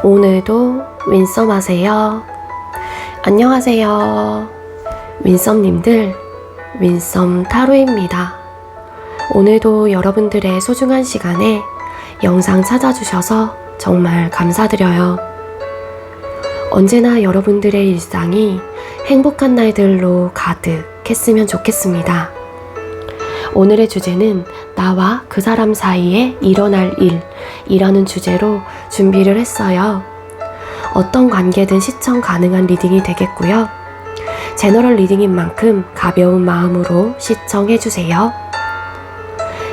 오늘도 윈썸 하세요. 안녕하세요. 윈썸님들, 윈썸 타로입니다. 오늘도 여러분들의 소중한 시간에 영상 찾아주셔서 정말 감사드려요. 언제나 여러분들의 일상이 행복한 날들로 가득했으면 좋겠습니다. 오늘의 주제는 나와 그 사람 사이에 일어날 일이라는 주제로 준비를 했어요. 어떤 관계든 시청 가능한 리딩이 되겠고요. 제너럴 리딩인 만큼 가벼운 마음으로 시청해주세요.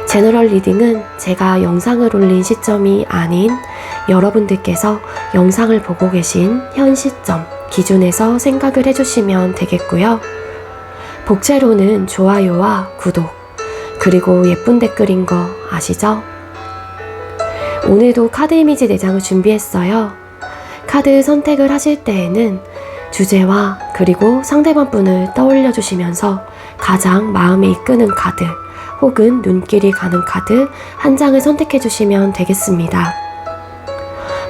제너럴 리딩은 제가 영상을 올린 시점이 아닌 여러분들께서 영상을 보고 계신 현 시점 기준에서 생각을 해주시면 되겠고요. 복채로는 좋아요와 구독, 그리고 예쁜 댓글인 거 아시죠? 오늘도 카드 이미지 4장을 준비했어요. 카드 선택을 하실 때에는 주제와 그리고 상대방 분을 떠올려 주시면서 가장 마음에 이끄는 카드 혹은 눈길이 가는 카드 한 장을 선택해 주시면 되겠습니다.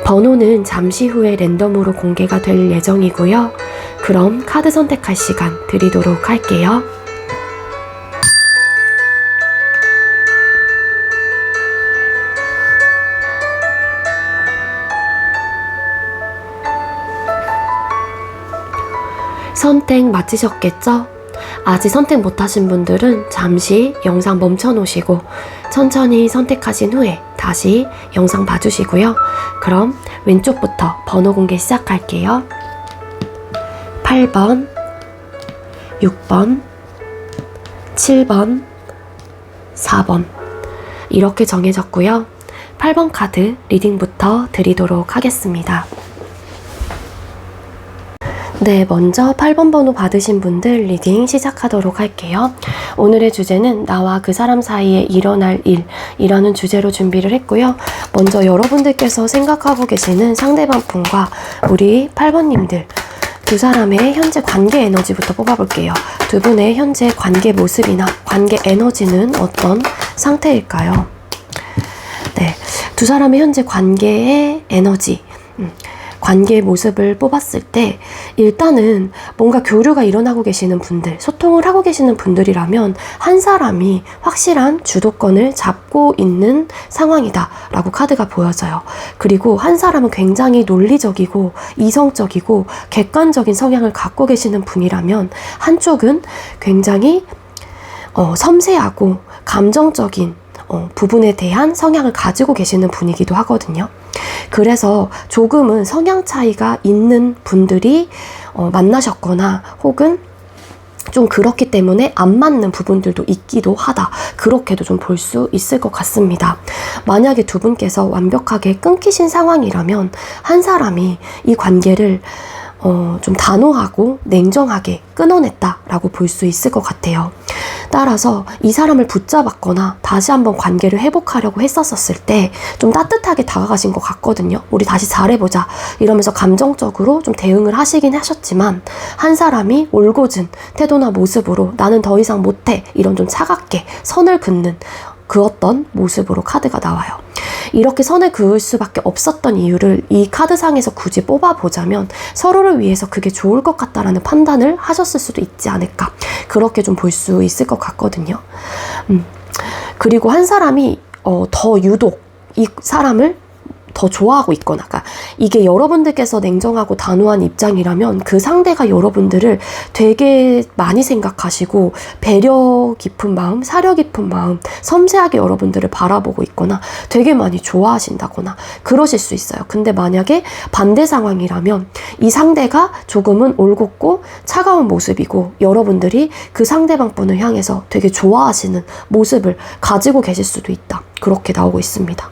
번호는 잠시 후에 랜덤으로 공개가 될 예정이고요. 그럼 카드 선택할 시간 드리도록 할게요. 선택 마치셨겠죠? 아직 선택 못하신 분들은 잠시 영상 멈춰 놓으시고 천천히 선택하신 후에 다시 영상 봐주시고요. 그럼 왼쪽부터 번호 공개 시작할게요. 8번, 6번, 7번, 4번 이렇게 정해졌고요. 8번 카드 리딩부터 드리도록 하겠습니다. 네, 먼저 8번 번호 받으신 분들 리딩 시작하도록 할게요. 오늘의 주제는 나와 그 사람 사이에 일어날 일이라는 주제로 준비를 했고요. 먼저 여러분들께서 생각하고 계시는 상대방 분과 우리 8번님들 두 사람의 현재 관계 에너지부터 뽑아볼게요. 두 분의 현재 관계 모습이나 관계 에너지는 어떤 상태일까요? 네, 두 사람의 현재 관계의 에너지 관계의 모습을 뽑았을 때 일단은 뭔가 교류가 일어나고 계시는 분들, 소통을 하고 계시는 분들이라면 한 사람이 확실한 주도권을 잡고 있는 상황이다 라고 카드가 보여져요. 그리고 한 사람은 굉장히 논리적이고 이성적이고 객관적인 성향을 갖고 계시는 분이라면 한쪽은 굉장히 섬세하고 감정적인 부분에 대한 성향을 가지고 계시는 분이기도 하거든요. 그래서 조금은 성향 차이가 있는 분들이 만나셨거나 혹은 좀 그렇기 때문에 안 맞는 부분들도 있기도 하다. 그렇게도 좀 볼 수 있을 것 같습니다. 만약에 두 분께서 완벽하게 끊기신 상황이라면 한 사람이 이 관계를 좀 단호하고 냉정하게 끊어냈다라고 볼 수 있을 것 같아요. 따라서 이 사람을 붙잡았거나 다시 한번 관계를 회복하려고 했었을 때 좀 따뜻하게 다가가신 것 같거든요. 우리 다시 잘해보자 이러면서 감정적으로 좀 대응을 하시긴 하셨지만 한 사람이 올곧은 태도나 모습으로 나는 더 이상 못해 이런 좀 차갑게 선을 긋는 그 어떤 모습으로 카드가 나와요. 이렇게 선을 그을 수밖에 없었던 이유를 이 카드상에서 굳이 뽑아보자면 서로를 위해서 그게 좋을 것 같다라는 판단을 하셨을 수도 있지 않을까, 그렇게 좀 볼 수 있을 것 같거든요. 그리고 한 사람이 더 유독 이 사람을 더 좋아하고 있거나, 그러니까 이게 여러분들께서 냉정하고 단호한 입장이라면 그 상대가 여러분들을 되게 많이 생각하시고 배려 깊은 마음, 사려 깊은 마음, 섬세하게 여러분들을 바라보고 있거나 되게 많이 좋아하신다거나 그러실 수 있어요. 근데 만약에 반대 상황이라면 이 상대가 조금은 올곧고 차가운 모습이고 여러분들이 그 상대방 분을 향해서 되게 좋아하시는 모습을 가지고 계실 수도 있다. 그렇게 나오고 있습니다.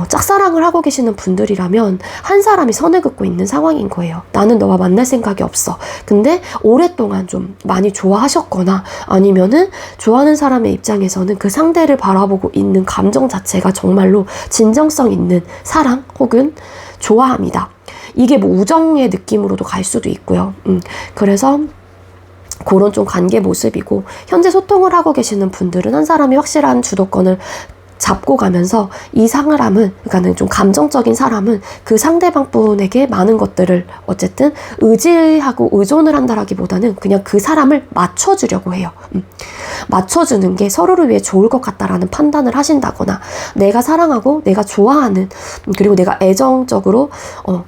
짝사랑을 하고 계시는 분들이라면 한 사람이 선을 긋고 있는 상황인 거예요. 나는 너와 만날 생각이 없어. 근데 오랫동안 좀 많이 좋아하셨거나 아니면은 좋아하는 사람의 입장에서는 그 상대를 바라보고 있는 감정 자체가 정말로 진정성 있는 사랑 혹은 좋아함이다. 이게 뭐 우정의 느낌으로도 갈 수도 있고요. 그래서 그런 좀 관계 모습이고, 현재 소통을 하고 계시는 분들은 한 사람이 확실한 주도권을 잡고 가면서 이 사람은, 그러니까는 좀 감정적인 사람은 그 상대방 분에게 많은 것들을 어쨌든 의지하고 의존을 한다라기보다는 그냥 그 사람을 맞춰주려고 해요. 맞춰주는 게 서로를 위해 좋을 것 같다라는 판단을 하신다거나, 내가 사랑하고 내가 좋아하는, 그리고 내가 애정적으로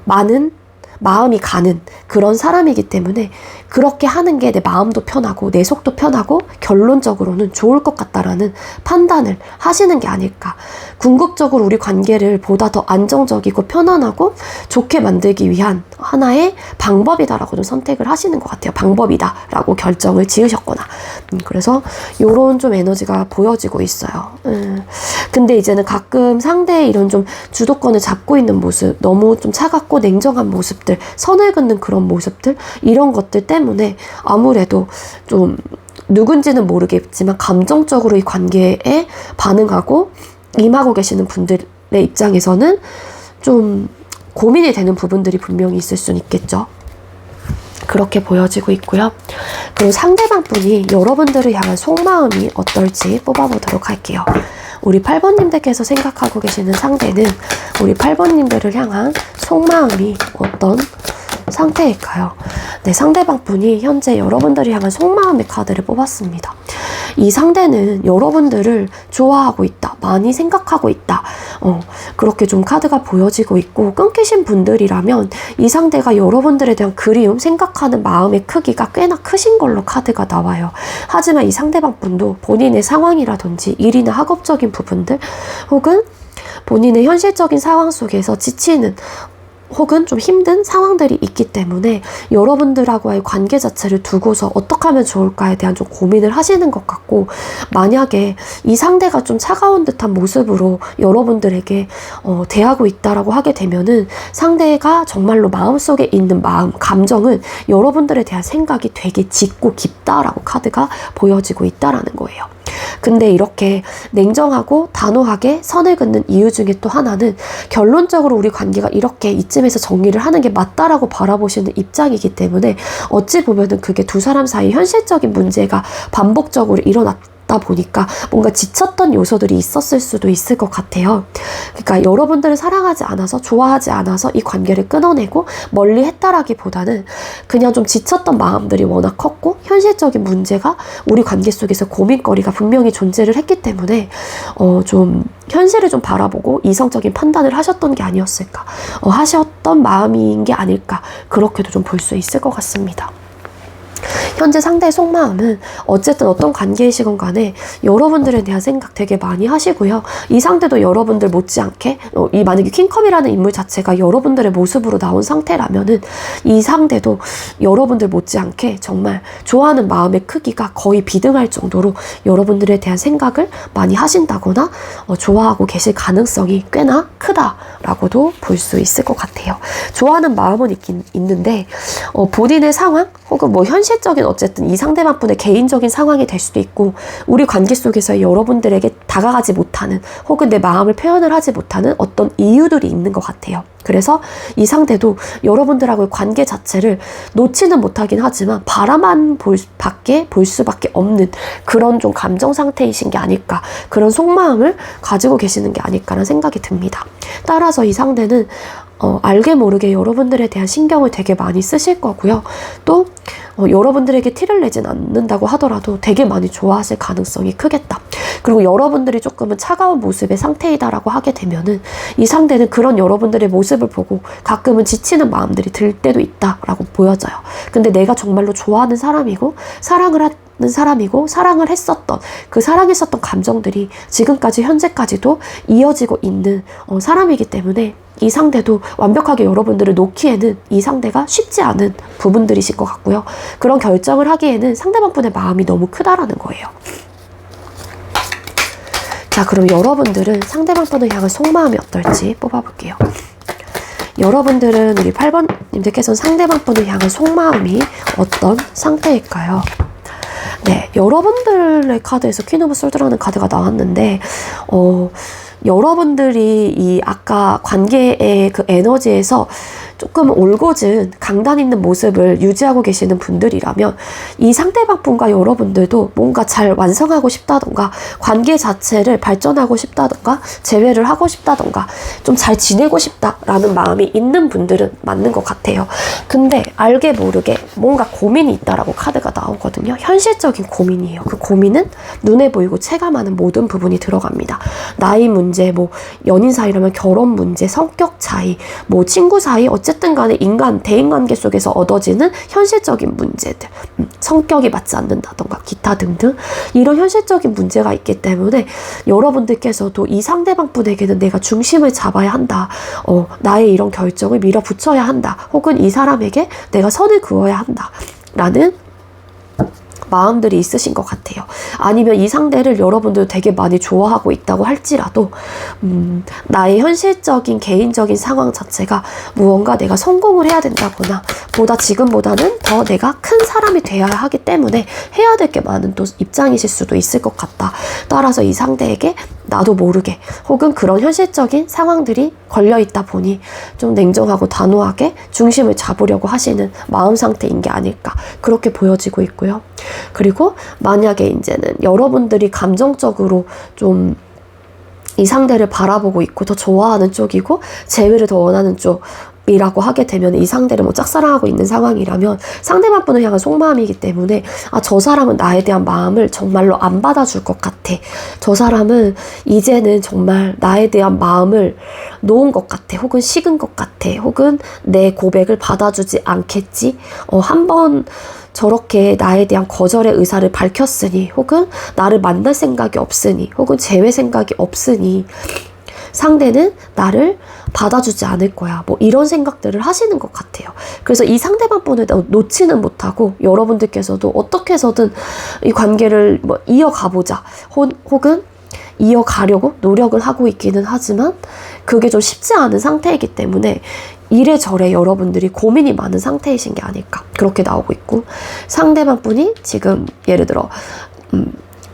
많은 마음이 가는 그런 사람이기 때문에 그렇게 하는 게 내 마음도 편하고 내 속도 편하고 결론적으로는 좋을 것 같다라는 판단을 하시는 게 아닐까. 궁극적으로 우리 관계를 보다 더 안정적이고 편안하고 좋게 만들기 위한 하나의 방법이다라고 좀 선택을 하시는 것 같아요. 방법이다라고 결정을 지으셨거나. 그래서 요런 좀 에너지가 보여지고 있어요. 근데 이제는 가끔 상대의 이런 좀 주도권을 잡고 있는 모습, 너무 좀 차갑고 냉정한 모습들, 선을 긋는 그런 모습들, 이런 것들 때문에 아무래도 좀 누군지는 모르겠지만 감정적으로 이 관계에 반응하고 임하고 계시는 분들의 입장에서는 좀 고민이 되는 부분들이 분명히 있을 수는 있겠죠. 그렇게 보여지고 있고요. 그리고 상대방 분이 여러분들을 향한 속마음이 어떨지 뽑아보도록 할게요. 우리 8번님들께서 생각하고 계시는 상대는 우리 8번님들을 향한 속마음이 어떤 상태일까요? 네, 상대방 분이 현재 여러분들을 향한 속마음의 카드를 뽑았습니다. 이 상대는 여러분들을 좋아하고 있다, 많이 생각하고 있다, 그렇게 좀 카드가 보여지고 있고, 끊기신 분들이라면 이 상대가 여러분들에 대한 그리움, 생각하는 마음의 크기가 꽤나 크신 걸로 카드가 나와요. 하지만 이 상대방 분도 본인의 상황이라든지 일이나 학업적인 부분들, 혹은 본인의 현실적인 상황 속에서 지치는 혹은 좀 힘든 상황들이 있기 때문에 여러분들하고의 관계 자체를 두고서 어떻게 하면 좋을까에 대한 좀 고민을 하시는 것 같고, 만약에 이 상대가 좀 차가운 듯한 모습으로 여러분들에게 대하고 있다라고 하게 되면은 상대가 정말로 마음속에 있는 마음, 감정은 여러분들에 대한 생각이 되게 짙고 깊다라고 카드가 보여지고 있다라는 거예요. 근데 이렇게 냉정하고 단호하게 선을 긋는 이유 중에 또 하나는 결론적으로 우리 관계가 이렇게 이쯤에서 정리를 하는 게 맞다라고 바라보시는 입장이기 때문에 어찌 보면은 그게 두 사람 사이 현실적인 문제가 반복적으로 일어났다 보니까 뭔가 지쳤던 요소들이 있었을 수도 있을 것 같아요. 그러니까 여러분들을 사랑하지 않아서, 좋아하지 않아서 이 관계를 끊어내고 멀리 했다라기보다는 그냥 좀 지쳤던 마음들이 워낙 컸고 현실적인 문제가 우리 관계 속에서 고민거리가 분명히 존재를 했기 때문에 좀 현실을 좀 바라보고 이성적인 판단을 하셨던 게 아니었을까, 하셨던 마음인 게 아닐까, 그렇게도 좀 볼 수 있을 것 같습니다. 현재 상대의 속마음은 어쨌든 어떤 관계이시건 간에 여러분들에 대한 생각 되게 많이 하시고요. 이 상대도 여러분들 못지않게 이 만약에 킹컵이라는 인물 자체가 여러분들의 모습으로 나온 상태라면은 이 상대도 여러분들 못지않게 정말 좋아하는 마음의 크기가 거의 비등할 정도로 여러분들에 대한 생각을 많이 하신다거나 좋아하고 계실 가능성이 꽤나 크다라고도 볼 수 있을 것 같아요. 좋아하는 마음은 있는데 본인의 상황 혹은 뭐 현실적인 어쨌든 이 상대방 분의 개인적인 상황이 될 수도 있고, 우리 관계 속에서 여러분들에게 다가가지 못하는 혹은 내 마음을 표현을 하지 못하는 어떤 이유들이 있는 것 같아요. 그래서 이 상대도 여러분들하고의 관계 자체를 놓지는 못하긴 하지만 바라만 볼 수밖에 없는 그런 좀 감정 상태이신 게 아닐까, 그런 속마음을 가지고 계시는 게 아닐까라는 생각이 듭니다. 따라서 이 상대는 알게 모르게 여러분들에 대한 신경을 되게 많이 쓰실 거고요. 또 여러분들에게 티를 내진 않는다고 하더라도 되게 많이 좋아하실 가능성이 크겠다. 그리고 여러분들이 조금은 차가운 모습의 상태이다라고 하게 되면은 이 상대는 그런 여러분들의 모습을 보고 가끔은 지치는 마음들이 들 때도 있다라고 보여져요. 근데 내가 정말로 좋아하는 사람이고 사랑을 했었던 그 사랑했었던 감정들이 지금까지 현재까지도 이어지고 있는 사람이기 때문에 이 상대도 완벽하게 여러분들을 놓기에는 이 상대가 쉽지 않은 부분들이실 것 같고요. 그런 결정을 하기에는 상대방 분의 마음이 너무 크다라는 거예요. 자, 그럼 여러분들은 상대방 분을 향한 속마음이 어떨지 뽑아볼게요. 여러분들은 우리 8번님들께서는 상대방 분을 향한 속마음이 어떤 상태일까요? 네, 여러분들의 카드에서 퀸 오브 솔드라는 카드가 나왔는데 여러분들이 이 아까 관계의 그 에너지에서 조금 올곧은 강단 있는 모습을 유지하고 계시는 분들이라면 이 상대방분과 여러분들도 뭔가 잘 완성하고 싶다던가 관계 자체를 발전하고 싶다던가 재회를 하고 싶다던가 좀 잘 지내고 싶다라는 마음이 있는 분들은 맞는 것 같아요. 근데 알게 모르게 뭔가 고민이 있다라고 카드가 나오거든요. 현실적인 고민이에요. 그 고민은 눈에 보이고 체감하는 모든 부분이 들어갑니다. 나이 문제, 뭐 연인 사이라면 결혼 문제, 성격 차이, 뭐 친구 사이, 어쨌든 간에 대인관계 속에서 얻어지는 현실적인 문제들, 성격이 맞지 않는다던가 기타 등등 이런 현실적인 문제가 있기 때문에 여러분들께서도 이 상대방 분에게는 내가 중심을 잡아야 한다. 나의 이런 결정을 밀어붙여야 한다. 혹은 이 사람에게 내가 선을 그어야 한다. 라는 마음들이 있으신 것 같아요. 아니면 이 상대를 여러분들 되게 많이 좋아하고 있다고 할지라도 나의 현실적인 개인적인 상황 자체가 무언가 내가 성공을 해야 된다거나 보다 지금보다는 더 내가 큰 사람이 되어야 하기 때문에 해야 될 게 많은 또 입장이실 수도 있을 것 같다. 따라서 이 상대에게 나도 모르게 혹은 그런 현실적인 상황들이 걸려있다 보니 좀 냉정하고 단호하게 중심을 잡으려고 하시는 마음 상태인 게 아닐까 그렇게 보여지고 있고요. 그리고 만약에 이제는 여러분들이 감정적으로 좀 이 상대를 바라보고 있고 더 좋아하는 쪽이고 재회를 더 원하는 쪽이라고 하게 되면 이 상대를 뭐 짝사랑하고 있는 상황이라면 상대방 분을 향한 속마음이기 때문에 저 사람은 나에 대한 마음을 정말로 안 받아줄 것 같아. 저 사람은 이제는 정말 나에 대한 마음을 놓은 것 같아. 혹은 식은 것 같아. 혹은 내 고백을 받아주지 않겠지. 한번 저렇게 나에 대한 거절의 의사를 밝혔으니 혹은 나를 만날 생각이 없으니 혹은 재회 생각이 없으니 상대는 나를 받아주지 않을 거야. 뭐 이런 생각들을 하시는 것 같아요. 그래서 이 상대방 분을 놓지는 못하고 여러분들께서도 어떻게 해서든 이 관계를 뭐 이어가보자 혹은 이어가려고 노력을 하고 있기는 하지만 그게 좀 쉽지 않은 상태이기 때문에 이래저래 여러분들이 고민이 많은 상태이신 게 아닐까 그렇게 나오고 있고 상대방 분이 지금 예를 들어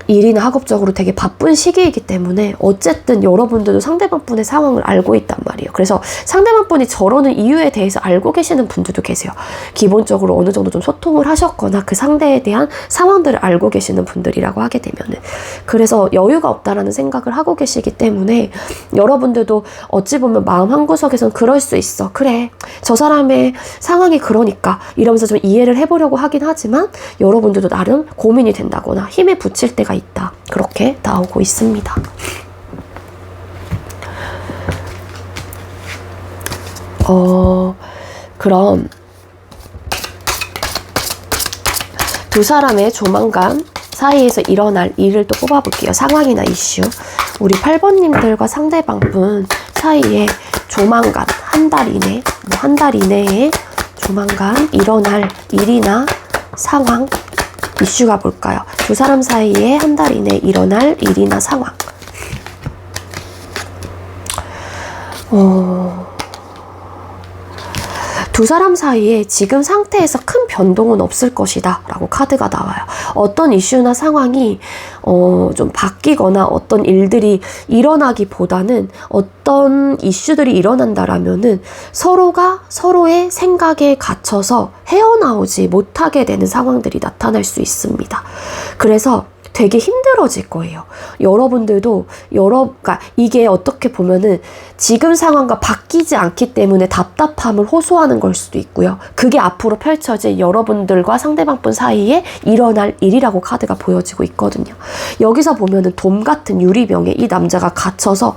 일이나 학업적으로 되게 바쁜 시기이기 때문에 어쨌든 여러분들도 상대방 분의 상황을 알고 있단 말이에요. 그래서 상대방 분이 저러는 이유에 대해서 알고 계시는 분들도 계세요. 기본적으로 어느 정도 좀 소통을 하셨거나 그 상대에 대한 상황들을 알고 계시는 분들이라고 하게 되면은 그래서 여유가 없다라는 생각을 하고 계시기 때문에 여러분들도 어찌 보면 마음 한구석에선 그럴 수 있어. 그래. 저 사람의 상황이 그러니까 이러면서 좀 이해를 해보려고 하긴 하지만 여러분들도 나름 고민이 된다거나 힘에 부칠 때가 있다. 그렇게 나오고 있습니다. 그럼 두 사람의 조만간 사이에서 일어날 일을 또 뽑아볼게요. 상황이나 이슈. 우리 8번님들과 상대방분 사이에 조만간 한 달 이내에 조만간 일어날 일이나 상황 이슈가 뭘까요? 두 사람 사이에 한 달 이내에 일어날 일이나 상황. 두 사람 사이에 지금 상태에서 큰 변동은 없을 것이다 라고 카드가 나와요. 어떤 이슈나 상황이 좀 바뀌거나 어떤 일들이 일어나기보다는 어떤 이슈들이 일어난다라면은 서로가 서로의 생각에 갇혀서 헤어나오지 못하게 되는 상황들이 나타날 수 있습니다. 그래서 되게 힘들어질 거예요. 여러분들도 그러니까 이게 어떻게 보면은 지금 상황과 바뀌지 않기 때문에 답답함을 호소하는 걸 수도 있고요. 그게 앞으로 펼쳐질 여러분들과 상대방분 사이에 일어날 일이라고 카드가 보여지고 있거든요. 여기서 보면은 돔 같은 유리병에 이 남자가 갇혀서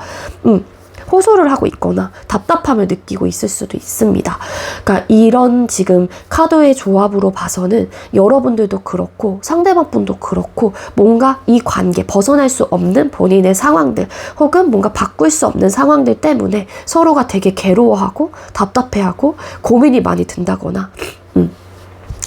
호소를 하고 있거나 답답함을 느끼고 있을 수도 있습니다. 그러니까 이런 지금 카드의 조합으로 봐서는 여러분들도 그렇고 상대방 분도 그렇고 뭔가 이 관계 벗어날 수 없는 본인의 상황들 혹은 뭔가 바꿀 수 없는 상황들 때문에 서로가 되게 괴로워하고 답답해하고 고민이 많이 든다거나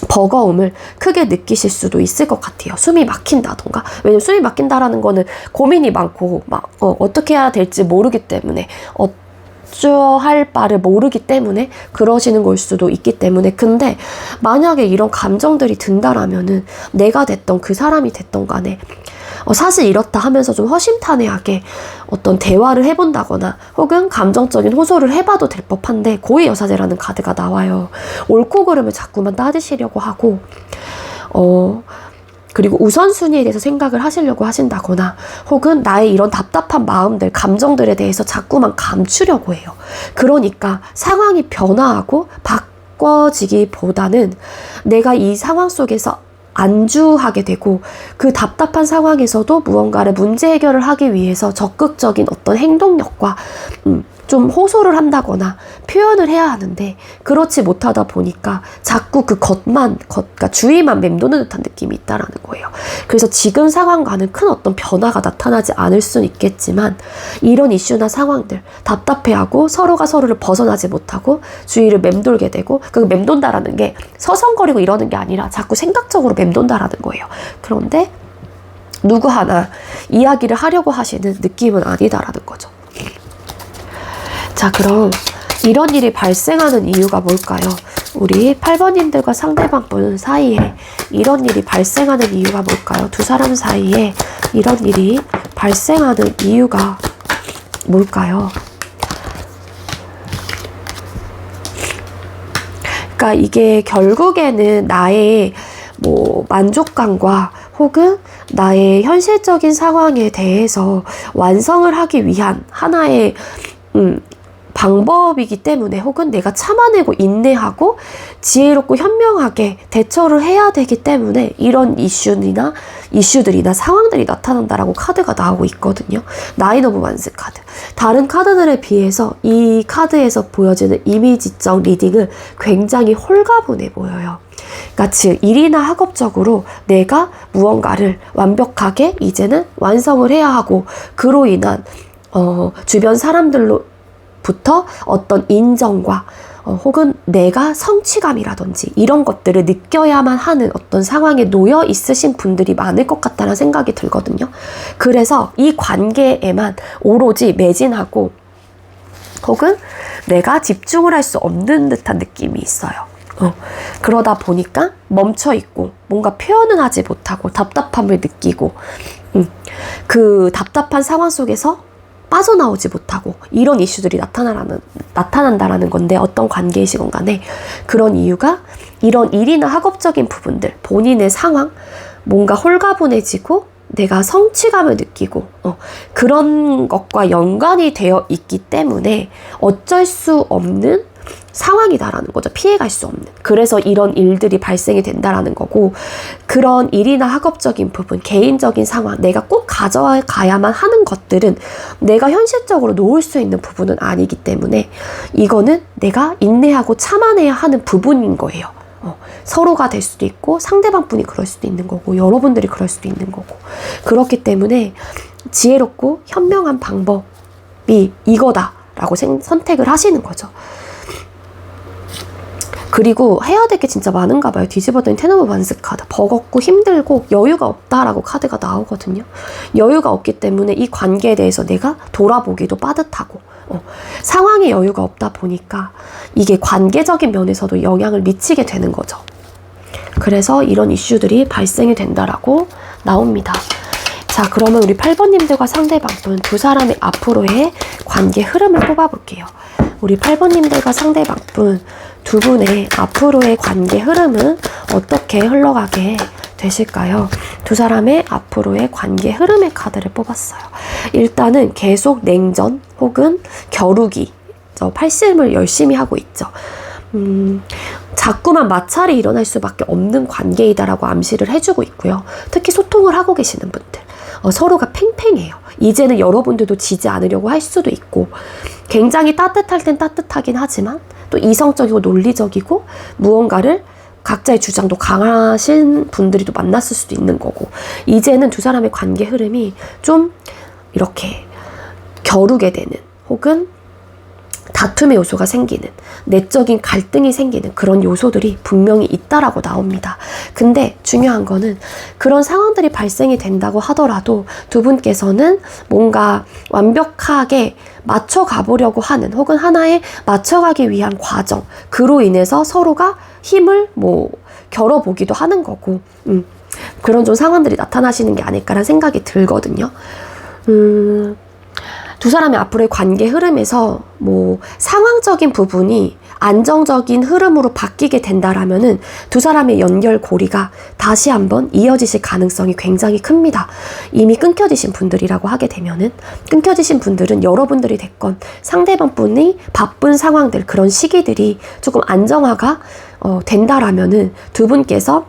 버거움을 크게 느끼실 수도 있을 것 같아요. 숨이 막힌다던가. 왜냐면 숨이 막힌다라는 거는 고민이 많고 어떻게 해야 될지 모르기 때문에 어쩌할 바를 모르기 때문에 그러시는 걸 수도 있기 때문에 근데 만약에 이런 감정들이 든다라면은 내가 됐던 그 사람이 됐던 간에 사실 이렇다 하면서 좀 허심탄회하게 어떤 대화를 해본다거나 혹은 감정적인 호소를 해봐도 될 법한데 고의 여사제라는 카드가 나와요. 옳고 그름을 자꾸만 따지시려고 하고 그리고 우선순위에 대해서 생각을 하시려고 하신다거나 혹은 나의 이런 답답한 마음들, 감정들에 대해서 자꾸만 감추려고 해요. 그러니까 상황이 변화하고 바꿔지기보다는 내가 이 상황 속에서 안주하게 되고 그 답답한 상황에서도 무언가를 문제 해결을 하기 위해서 적극적인 어떤 행동력과 좀 호소를 한다거나 표현을 해야 하는데 그렇지 못하다 보니까 자꾸 그 그러니까 주위만 맴도는 듯한 느낌이 있다라는 거예요. 그래서 지금 상황과는 큰 어떤 변화가 나타나지 않을 수는 있겠지만 이런 이슈나 상황들 답답해하고 서로가 서로를 벗어나지 못하고 주위를 맴돌게 되고 그 맴돈다라는 게 서성거리고 이러는 게 아니라 자꾸 생각적으로 맴돈다라는 거예요. 그런데 누구 하나 이야기를 하려고 하시는 느낌은 아니다라는 거죠. 자, 그럼 이런 일이 발생하는 이유가 뭘까요? 우리 8번님들과 상대방분 사이에 이런 일이 발생하는 이유가 뭘까요? 두 사람 사이에 이런 일이 발생하는 이유가 뭘까요? 그러니까 이게 결국에는 나의 만족감과 혹은 나의 현실적인 상황에 대해서 완성을 하기 위한 하나의 방법이기 때문에 혹은 내가 참아내고 인내하고 지혜롭고 현명하게 대처를 해야 되기 때문에 이런 이슈들이나 상황들이 나타난다라고 카드가 나오고 있거든요. 나인 오브 완스 카드. 다른 카드들에 비해서 이 카드에서 보여지는 이미지적 리딩은 굉장히 홀가분해 보여요. 그러니까 즉 일이나 학업적으로 내가 무언가를 완벽하게 이제는 완성을 해야 하고 그로 인한 주변 사람들로부터 어떤 인정과 혹은 내가 성취감이라든지 이런 것들을 느껴야만 하는 어떤 상황에 놓여 있으신 분들이 많을 것 같다는 생각이 들거든요. 그래서 이 관계에만 오로지 매진하고 혹은 내가 집중을 할 수 없는 듯한 느낌이 있어요. 그러다 보니까 멈춰있고 뭔가 표현은 하지 못하고 답답함을 느끼고 그 답답한 상황 속에서 빠져나오지 못하고 이런 이슈들이 나타난다라는 건데 어떤 관계이시건 간에 그런 이유가 이런 일이나 학업적인 부분들 본인의 상황 뭔가 홀가분해지고 내가 성취감을 느끼고 그런 것과 연관이 되어 있기 때문에 어쩔 수 없는 상황이다라는 거죠. 피해갈 수 없는. 그래서 이런 일들이 발생이 된다라는 거고 그런 일이나 학업적인 부분, 개인적인 상황, 내가 꼭 가져가야만 하는 것들은 내가 현실적으로 놓을 수 있는 부분은 아니기 때문에 이거는 내가 인내하고 참아내야 하는 부분인 거예요. 서로가 될 수도 있고 상대방 분이 그럴 수도 있는 거고 여러분들이 그럴 수도 있는 거고 그렇기 때문에 지혜롭고 현명한 방법이 이거다라고 선택을 하시는 거죠. 그리고 해야 될 게 진짜 많은가 봐요. 뒤집어더니 텐 오브 완스 카드. 버겁고 힘들고 여유가 없다라고 카드가 나오거든요. 여유가 없기 때문에 이 관계에 대해서 내가 돌아보기도 빠듯하고 상황에 여유가 없다 보니까 이게 관계적인 면에서도 영향을 미치게 되는 거죠. 그래서 이런 이슈들이 발생이 된다라고 나옵니다. 자, 그러면 우리 8번님들과 상대방분 두 사람의 앞으로의 관계 흐름을 뽑아볼게요. 우리 8번님들과 상대방분 두 분의 앞으로의 관계 흐름은 어떻게 흘러가게 되실까요? 두 사람의 앞으로의 관계 흐름의 카드를 뽑았어요. 일단은 계속 냉전 혹은 겨루기, 팔씨름을 열심히 하고 있죠. 자꾸만 마찰이 일어날 수밖에 없는 관계이다라고 암시를 해주고 있고요. 특히 소통을 하고 계시는 분들 서로가 팽팽해요. 이제는 여러분들도 지지 않으려고 할 수도 있고 굉장히 따뜻할 땐 따뜻하긴 하지만 또 이성적이고 논리적이고 무언가를 각자의 주장도 강하신 분들이 또 만났을 수도 있는 거고 이제는 두 사람의 관계 흐름이 좀 이렇게 겨루게 되는 혹은 다툼의 요소가 생기는 내적인 갈등이 생기는 그런 요소들이 분명히 있다라고 나옵니다. 근데 중요한 거는 그런 상황들이 발생이 된다고 하더라도 두 분께서는 뭔가 완벽하게 맞춰가 보려고 하는 혹은 하나에 맞춰가기 위한 과정 그로 인해서 서로가 힘을 겨뤄보기도 하는 거고 그런 좀 상황들이 나타나시는 게 아닐까라는 생각이 들거든요. 두 사람의 앞으로의 관계 흐름에서 뭐 상황적인 부분이 안정적인 흐름으로 바뀌게 된다라면은 두 사람의 연결고리가 다시 한번 이어지실 가능성이 굉장히 큽니다. 이미 끊겨지신 분들이라고 하게 되면은, 끊겨지신 분들은 여러분들이 됐건 상대방 분이 바쁜 상황들, 그런 시기들이 조금 안정화가 된다라면은 두 분께서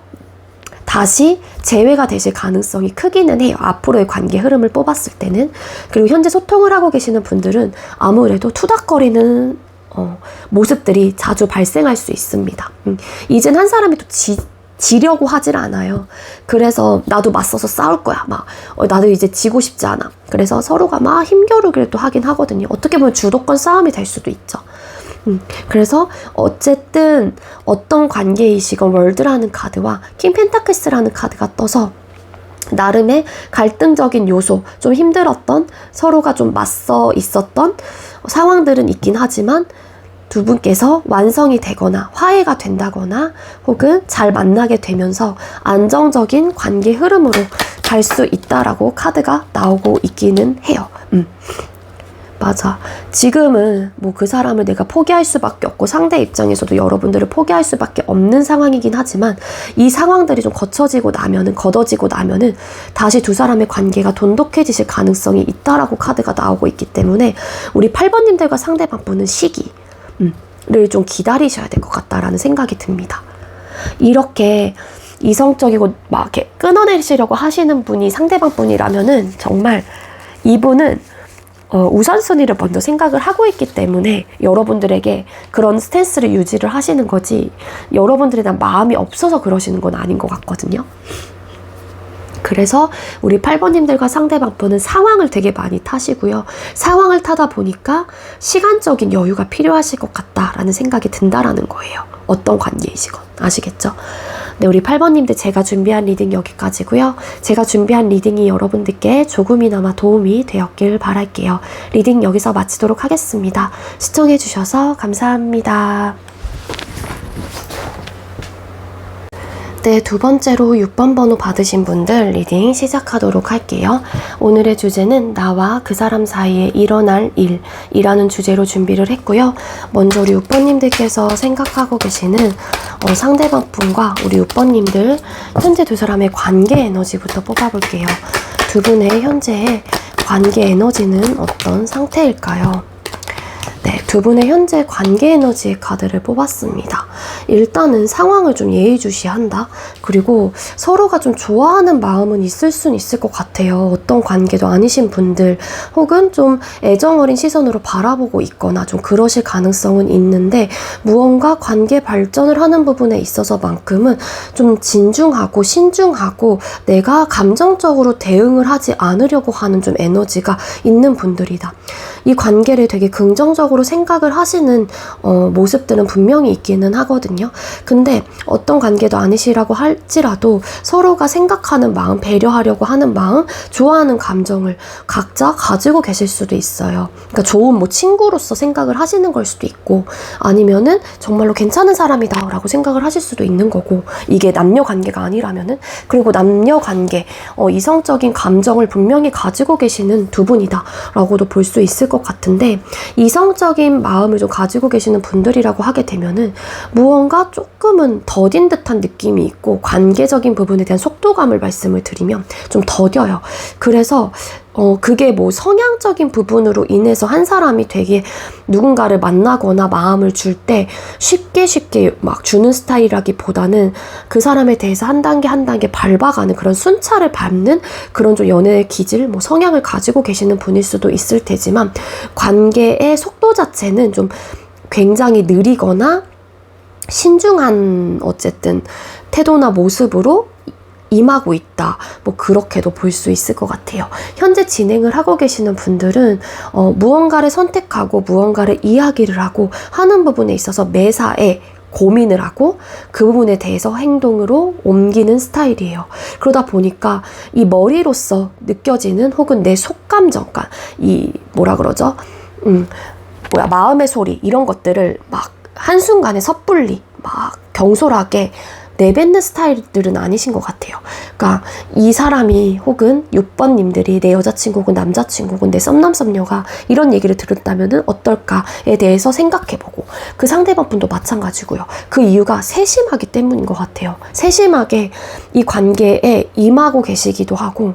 다시 재회가 되실 가능성이 크기는 해요. 앞으로의 관계 흐름을 뽑았을 때는. 그리고 현재 소통을 하고 계시는 분들은 아무래도 투닥거리는 모습들이 자주 발생할 수 있습니다. 이젠 한 사람이 또 지려고 하질 않아요. 그래서 나도 맞서서 싸울 거야. 나도 이제 지고 싶지 않아. 그래서 서로가 막 힘겨루기를 또 하긴 하거든요. 어떻게 보면 주도권 싸움이 될 수도 있죠. 그래서 어쨌든 어떤 관계이시건 월드라는 카드와 킹 펜타클스라는 카드가 떠서 나름의 갈등적인 요소, 좀 힘들었던, 서로가 좀 맞서 있었던 상황들은 있긴 하지만 두 분께서 완성이 되거나 화해가 된다거나 혹은 잘 만나게 되면서 안정적인 관계 흐름으로 갈 수 있다라고 카드가 나오고 있기는 해요. 맞아. 지금은 뭐 그 사람을 내가 포기할 수밖에 없고 상대 입장에서도 여러분들을 포기할 수밖에 없는 상황이긴 하지만 이 상황들이 좀 걷어지고 나면은 다시 두 사람의 관계가 돈독해지실 가능성이 있다라고 카드가 나오고 있기 때문에 우리 8번님들과 상대방 분은 시기를 좀 기다리셔야 될 것 같다라는 생각이 듭니다. 이렇게 이성적이고 막 이렇게 끊어내시려고 하시는 분이 상대방 분이라면은 정말 이분은 우선순위를 먼저 생각을 하고 있기 때문에 여러분들에게 그런 스탠스를 유지를 하시는 거지, 여러분들에 대한 마음이 없어서 그러시는 건 아닌 것 같거든요. 그래서 우리 8번님들과 상대방 분은 상황을 되게 많이 타시고요. 상황을 타다 보니까 시간적인 여유가 필요하실 것 같다라는 생각이 든다라는 거예요. 어떤 관계이시건. 아시겠죠? 네, 우리 8번님들 제가 준비한 리딩 여기까지고요. 제가 준비한 리딩이 여러분들께 조금이나마 도움이 되었길 바랄게요. 리딩 여기서 마치도록 하겠습니다. 시청해주셔서 감사합니다. 네, 두 번째로 6번 번호 받으신 분들 리딩 시작하도록 할게요. 오늘의 주제는 나와 그 사람 사이에 일어날 일이라는 주제로 준비를 했고요. 먼저 우리 6번님들께서 생각하고 계시는 상대방 분과 우리 6번님들 현재 두 사람의 관계 에너지부터 뽑아볼게요. 두 분의 현재의 관계 에너지는 어떤 상태일까요? 네, 두 분의 현재 관계 에너지의 카드를 뽑았습니다. 일단은 상황을 좀 예의주시한다. 그리고 서로가 좀 좋아하는 마음은 있을 수는 있을 것 같아요. 어떤 관계도 아니신 분들 혹은 좀 애정어린 시선으로 바라보고 있거나 좀 그러실 가능성은 있는데, 무언가 관계 발전을 하는 부분에 있어서만큼은 좀 진중하고 신중하고 내가 감정적으로 대응을 하지 않으려고 하는 좀 에너지가 있는 분들이다. 이 관계를 되게 긍정적으로 생각을 하시는 모습들은 분명히 있기는 하거든요. 근데 어떤 관계도 아니시라고 할지라도 서로가 생각하는 마음, 배려하려고 하는 마음, 좋아하는 감정을 각자 가지고 계실 수도 있어요. 그러니까 좋은 뭐 친구로서 생각을 하시는 걸 수도 있고, 아니면은 정말로 괜찮은 사람이다 라고 생각을 하실 수도 있는 거고, 이게 남녀 관계가 아니라면은. 그리고 남녀 관계, 이성적인 감정을 분명히 가지고 계시는 두 분이다 라고도 볼 수 있을 것 같은데, 이성적인 마음을 좀 가지고 계시는 분들이라고 하게 되면은 무언가 조금은 더딘 듯한 느낌이 있고, 관계적인 부분에 대한 속도감을 말씀을 드리면 좀 더뎌요. 그래서 그게 뭐 성향적인 부분으로 인해서 한 사람이 되게 누군가를 만나거나 마음을 줄 때 쉽게 막 주는 스타일이라기보다는 그 사람에 대해서 한 단계 한 단계 밟아가는 그런 순찰을 밟는 그런 좀 연애의 기질, 뭐 성향을 가지고 계시는 분일 수도 있을 테지만, 관계의 속도 자체는 좀 굉장히 느리거나 신중한 어쨌든 태도나 모습으로 임하고 있다. 뭐 그렇게도 볼 수 있을 것 같아요. 현재 진행을 하고 계시는 분들은 무언가를 선택하고 무언가를 이야기를 하고 하는 부분에 있어서 매사에 고민을 하고 그 부분에 대해서 행동으로 옮기는 스타일이에요. 그러다 보니까 이 머리로서 느껴지는 혹은 내 속감정, 그러니까 이 뭐라 그러죠? 마음의 소리 이런 것들을 막 한순간에 섣불리 막 경솔하게 내뱉는 스타일들은 아니신 것 같아요. 그러니까 이 사람이 혹은 6번님들이 내 여자친구 혹은 남자친구 혹은 내 썸남 썸녀가 이런 얘기를 들었다면 어떨까에 대해서 생각해보고, 그 상대방 분도 마찬가지고요. 그 이유가 세심하기 때문인 것 같아요. 세심하게 이 관계에 임하고 계시기도 하고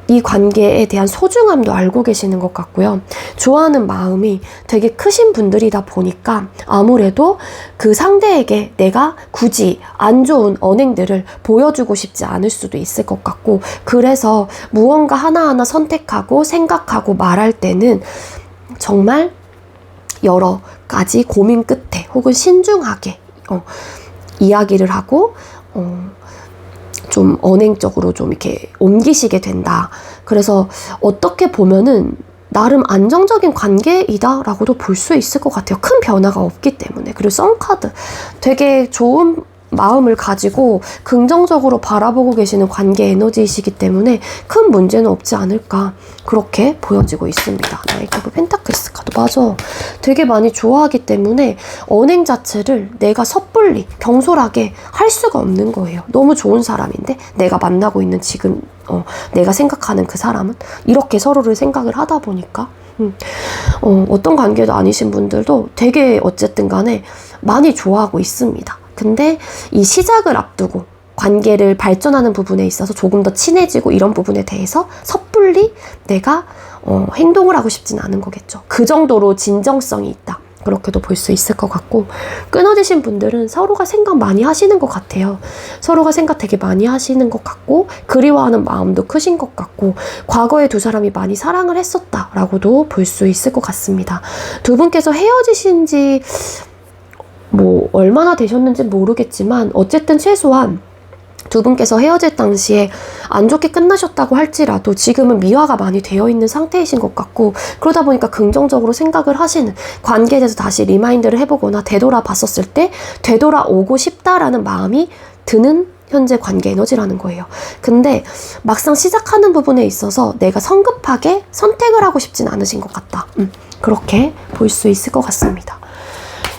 이 관계에 대한 소중함도 알고 계시는 것 같고요. 좋아하는 마음이 되게 크신 분들이다 보니까 아무래도 그 상대에게 내가 굳이 안 좋은 언행들을 보여주고 싶지 않을 수도 있을 것 같고, 그래서 무언가 하나하나 선택하고 생각하고 말할 때는 정말 여러 가지 고민 끝에 혹은 신중하게 이야기를 하고 좀 언행적으로 좀 이렇게 옮기시게 된다. 그래서 어떻게 보면은 나름 안정적인 관계이다 라고도 볼 수 있을 것 같아요. 큰 변화가 없기 때문에. 그리고 썬카드 되게 좋은 마음을 가지고 긍정적으로 바라보고 계시는 관계 에너지이시기 때문에 큰 문제는 없지 않을까 그렇게 보여지고 있습니다. 나이트 오브 펜타클스 카드 맞아. 되게 많이 좋아하기 때문에 언행 자체를 내가 섣불리 경솔하게 할 수가 없는 거예요. 너무 좋은 사람인데 내가 만나고 있는 지금 내가 생각하는 그 사람은 이렇게 서로를 생각을 하다 보니까 어떤 관계도 아니신 분들도 되게 어쨌든 간에 많이 좋아하고 있습니다. 근데 이 시작을 앞두고 관계를 발전하는 부분에 있어서 조금 더 친해지고 이런 부분에 대해서 섣불리 내가 행동을 하고 싶진 않은 거겠죠. 그 정도로 진정성이 있다. 그렇게도 볼 수 있을 것 같고, 끊어지신 분들은 서로가 생각 많이 하시는 것 같아요. 서로가 생각 되게 많이 하시는 것 같고 그리워하는 마음도 크신 것 같고 과거에 두 사람이 많이 사랑을 했었다라고도 볼 수 있을 것 같습니다. 두 분께서 헤어지신 지 뭐 얼마나 되셨는지 모르겠지만 어쨌든 최소한 두 분께서 헤어질 당시에 안 좋게 끝나셨다고 할지라도 지금은 미화가 많이 되어 있는 상태이신 것 같고, 그러다 보니까 긍정적으로 생각을 하시는, 관계에 대해서 다시 리마인드를 해보거나 되돌아봤었을 때 되돌아오고 싶다라는 마음이 드는 현재 관계 에너지라는 거예요. 근데 막상 시작하는 부분에 있어서 내가 성급하게 선택을 하고 싶진 않으신 것 같다. 그렇게 볼 수 있을 것 같습니다.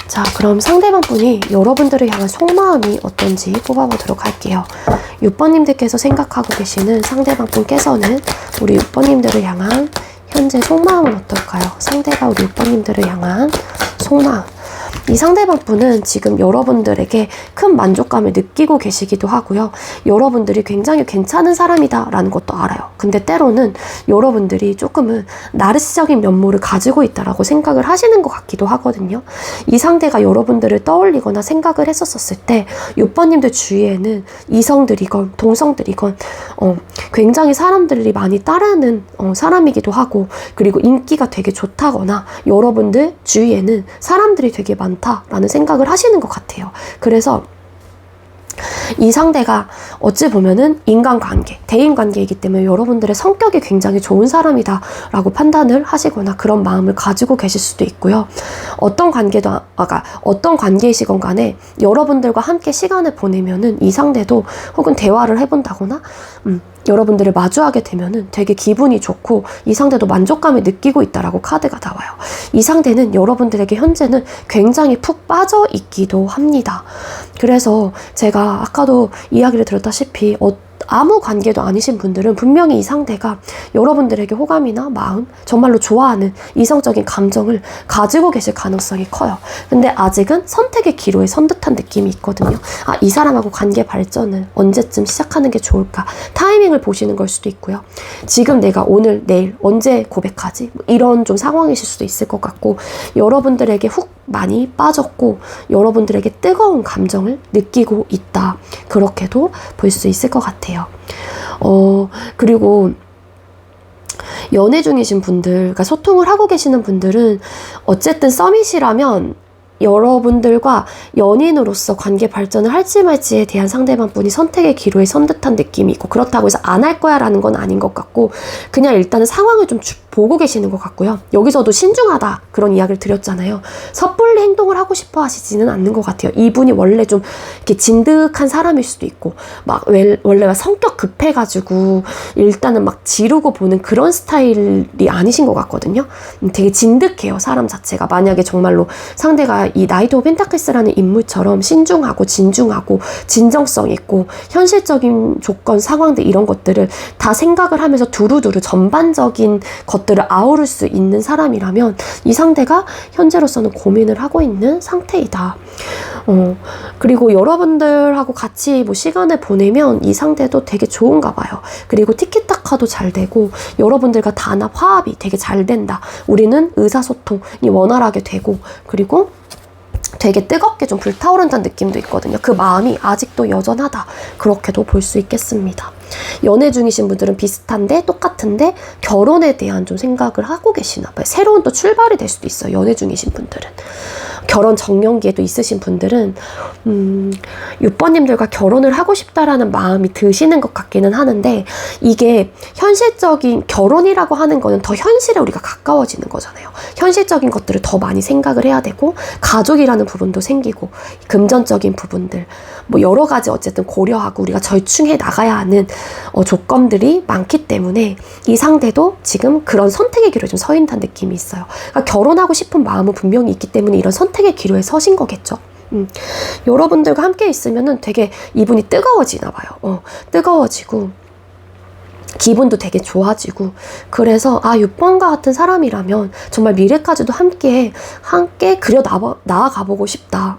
자, 그럼 상대방 분이 여러분들을 향한 속마음이 어떤지 뽑아보도록 할게요. 6번님들께서 생각하고 계시는 상대방 분께서는 우리 6번님들을 향한 현재 속마음은 어떨까요? 상대가 우리 6번님들을 향한 속마음. 이 상대방 분은 지금 여러분들에게 큰 만족감을 느끼고 계시기도 하고요. 여러분들이 굉장히 괜찮은 사람이다 라는 것도 알아요. 근데 때로는 여러분들이 조금은 나르시적인 면모를 가지고 있다라고 생각을 하시는 것 같기도 하거든요. 이 상대가 여러분들을 떠올리거나 생각을 했었을 때 6번님들 주위에는 이성들이건 동성들이건 굉장히 사람들이 많이 따르는 사람이기도 하고, 그리고 인기가 되게 좋다거나 여러분들 주위에는 사람들이 되게 많다라는 생각을 하시는 것 같아요. 그래서 이 상대가 어찌 보면은 인간관계, 대인관계이기 때문에 여러분들의 성격이 굉장히 좋은 사람이다 라고 판단을 하시거나 그런 마음을 가지고 계실 수도 있고요. 어떤 관계이시건 간에 여러분들과 함께 시간을 보내면은 이 상대도 혹은 대화를 해본다거나 여러분들을 마주하게 되면은 되게 기분이 좋고 이 상대도 만족감을 느끼고 있다라고 카드가 나와요. 이 상대는 여러분들에게 현재는 굉장히 푹 빠져 있기도 합니다. 그래서 제가 아까도 이야기를 들었다시피 아무 관계도 아니신 분들은 분명히 이 상대가 여러분들에게 호감이나 마음, 정말로 좋아하는 이성적인 감정을 가지고 계실 가능성이 커요. 근데 아직은 선택의 기로에 선 듯한 느낌이 있거든요. 이 사람하고 관계 발전을 언제쯤 시작하는 게 좋을까? 타이밍을 보시는 걸 수도 있고요. 지금 내가 오늘, 내일, 언제 고백하지? 이런 좀 상황이실 수도 있을 것 같고, 여러분들에게 훅 많이 빠졌고 여러분들에게 뜨거운 감정을 느끼고 있다. 그렇게도 볼 수 있을 것 같아요. 그리고 연애 중이신 분들, 그러니까 소통을 하고 계시는 분들은 어쨌든 서밋이라면 여러분들과 연인으로서 관계 발전을 할지 말지에 대한 상대방 분이 선택의 기로에 선 듯한 느낌이 있고, 그렇다고 해서 안 할 거야 라는 건 아닌 것 같고, 그냥 일단은 상황을 좀 보고 계시는 것 같고요. 여기서도 신중하다 그런 이야기를 드렸잖아요. 섣불리 행동을 하고 싶어 하시지는 않는 것 같아요. 이분이 원래 좀 이렇게 진득한 사람일 수도 있고 막 원래 성격 급해가지고 일단은 막 지르고 보는 그런 스타일이 아니신 것 같거든요. 되게 진득해요, 사람 자체가. 만약에 정말로 상대가 이 나이트 오브 펜타클스라는 인물처럼 신중하고 진중하고 진정성 있고 현실적인 조건, 상황들 이런 것들을 다 생각을 하면서 두루두루 전반적인 것들을 아우를 수 있는 사람이라면 이 상대가 현재로서는 고민을 하고 있는 상태이다. 그리고 여러분들하고 같이 뭐 시간을 보내면 이 상대도 되게 좋은가 봐요. 그리고 티키타카도 잘 되고 여러분들과 단합, 화합이 되게 잘 된다. 우리는 의사소통이 원활하게 되고 그리고 되게 뜨겁게 좀 불타오른다는 느낌도 있거든요. 그 마음이 아직도 여전하다. 그렇게도 볼 수 있겠습니다. 연애 중이신 분들은 비슷한데 똑같은데 결혼에 대한 좀 생각을 하고 계시나 봐요. 새로운 또 출발이 될 수도 있어요. 연애 중이신 분들은. 결혼 정년기에도 있으신 분들은 6번님들과 결혼을 하고 싶다라는 마음이 드시는 것 같기는 하는데 이게 현실적인 결혼이라고 하는 거는 더 현실에 우리가 가까워지는 거잖아요. 현실적인 것들을 더 많이 생각을 해야 되고 가족이라는 부분도 생기고 금전적인 부분들 뭐 여러 가지 어쨌든 고려하고 우리가 절충해 나가야 하는 조건들이 많기 때문에 이 상대도 지금 그런 선택의 기로에 좀 서 있는 느낌이 있어요. 그러니까 결혼하고 싶은 마음은 분명히 있기 때문에 이런 선택의 기로에 서신 거겠죠. 여러분들과 함께 있으면은 되게 이분이 뜨거워지나 봐요. 뜨거워지고 기분도 되게 좋아지고 그래서 6번과 같은 사람이라면 정말 미래까지도 함께 그려 나아가보고 싶다.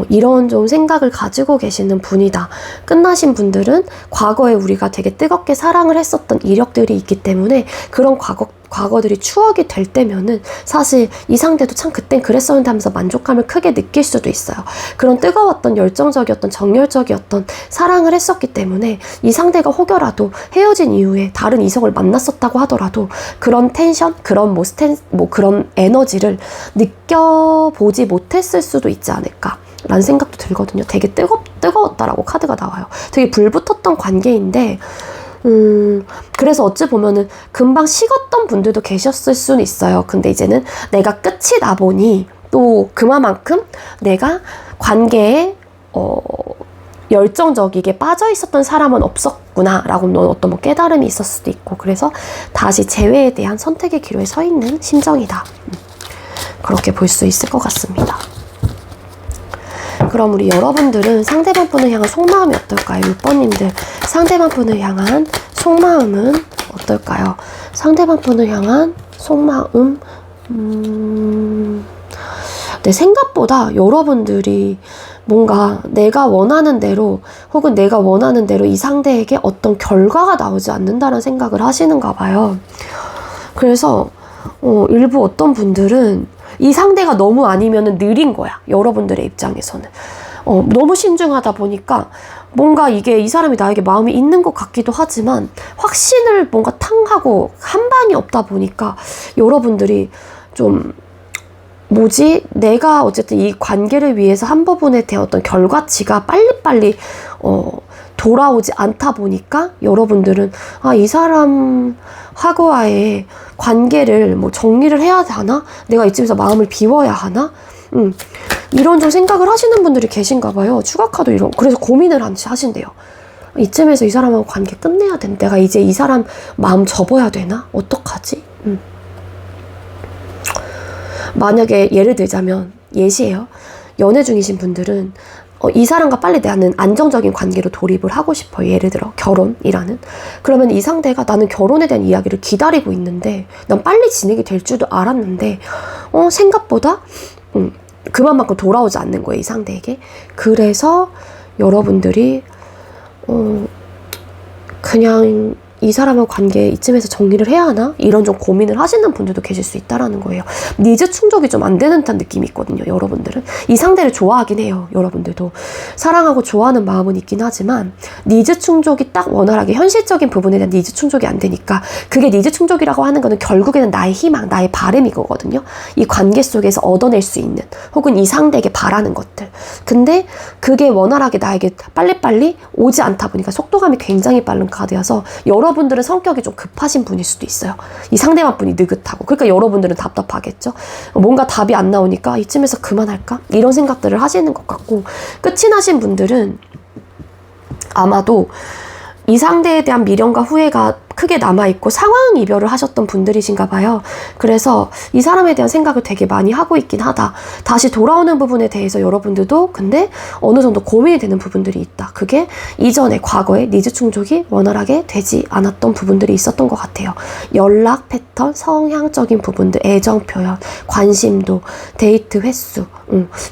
이런 좀 생각을 가지고 계시는 분이다. 끝나신 분들은 과거에 우리가 되게 뜨겁게 사랑을 했었던 이력들이 있기 때문에 그런 과거들이 추억이 될 때면은 사실 이 상대도 참 그땐 그랬었는데 하면서 만족감을 크게 느낄 수도 있어요. 그런 뜨거웠던 열정적이었던 정열적이었던 사랑을 했었기 때문에 이 상대가 혹여라도 헤어진 이후에 다른 이성을 만났었다고 하더라도 그런 텐션, 그런 그런 에너지를 느껴보지 못했을 수도 있지 않을까 라는 생각도 들거든요. 되게 뜨거웠다라고 카드가 나와요. 되게 불붙었던 관계인데 그래서 어찌 보면은 금방 식었던 분들도 계셨을 수는 있어요. 근데 이제는 내가 끝이 나 보니 또 그만큼 내가 관계에 열정적이게 빠져 있었던 사람은 없었구나 라고 어떤 뭐 깨달음이 있었을 수도 있고 그래서 다시 재회에 대한 선택의 기로에 서 있는 심정이다. 그렇게 볼 수 있을 것 같습니다. 그럼 우리 여러분들은 상대방 분을 향한 속마음이 어떨까요? 6번님들 상대방 분을 향한 속마음은 어떨까요? 상대방 분을 향한 속마음 네, 생각보다 여러분들이 뭔가 내가 원하는 대로 혹은 내가 원하는 대로 이 상대에게 어떤 결과가 나오지 않는다는 생각을 하시는가 봐요. 그래서 일부 어떤 분들은 이 상대가 너무 아니면은 느린 거야. 여러분들의 입장에서는. 너무 신중하다 보니까 뭔가 이게 이 사람이 나에게 마음이 있는 것 같기도 하지만 확신을 뭔가 탕하고 한 방이 없다 보니까 여러분들이 좀 내가 어쨌든 이 관계를 위해서 한 부분에 대한 어떤 결과치가 빨리빨리 돌아오지 않다 보니까 여러분들은 이 사람하고와의 관계를 뭐 정리를 해야 하나? 내가 이쯤에서 마음을 비워야 하나? 이런 좀 생각을 하시는 분들이 계신가 봐요. 추가카도 그래서 고민을 하신대요. 이쯤에서 이 사람하고 관계 끝내야 된다. 내가 이제 이 사람 마음 접어야 되나? 어떡하지? 만약에 예를 들자면 예시예요. 연애 중이신 분들은 이 사람과 빨리 나는 안정적인 관계로 돌입을 하고 싶어요. 예를 들어 결혼이라는. 그러면 이 상대가 나는 결혼에 대한 이야기를 기다리고 있는데 난 빨리 진행이 될 줄도 알았는데 생각보다 그만큼 돌아오지 않는 거예요. 이 상대에게. 그래서 여러분들이 그냥 이 사람과 관계 이쯤에서 정리를 해야 하나? 이런 좀 고민을 하시는 분들도 계실 수 있다라는 거예요. 니즈 충족이 좀 안 되는 듯한 느낌이 있거든요. 여러분들은. 이 상대를 좋아하긴 해요. 여러분들도. 사랑하고 좋아하는 마음은 있긴 하지만 니즈 충족이 딱 원활하게 현실적인 부분에 대한 니즈 충족이 안 되니까 그게 니즈 충족이라고 하는 거는 결국에는 나의 희망, 나의 바람이거든요. 이 관계 속에서 얻어낼 수 있는 혹은 이 상대에게 바라는 것들. 근데 그게 원활하게 나에게 빨리빨리 오지 않다 보니까 속도감이 굉장히 빠른 카드여서 여러 여러분들은 성격이 좀 급하신 분일 수도 있어요. 이 상대방 분이 느긋하고. 그러니까 여러분들은 답답하겠죠. 뭔가 답이 안 나오니까 이쯤에서 그만할까? 이런 생각들을 하시는 것 같고, 끝이 나신 분들은 아마도 이 상대에 대한 미련과 후회가 크게 남아있고 상황 이별을 하셨던 분들이신가 봐요. 그래서 이 사람에 대한 생각을 되게 많이 하고 있긴 하다. 다시 돌아오는 부분에 대해서 여러분들도 근데 어느 정도 고민이 되는 부분들이 있다. 그게 이전에 과거에 니즈 충족이 원활하게 되지 않았던 부분들이 있었던 것 같아요. 연락 패턴, 성향적인 부분들, 애정 표현, 관심도, 데이트 횟수,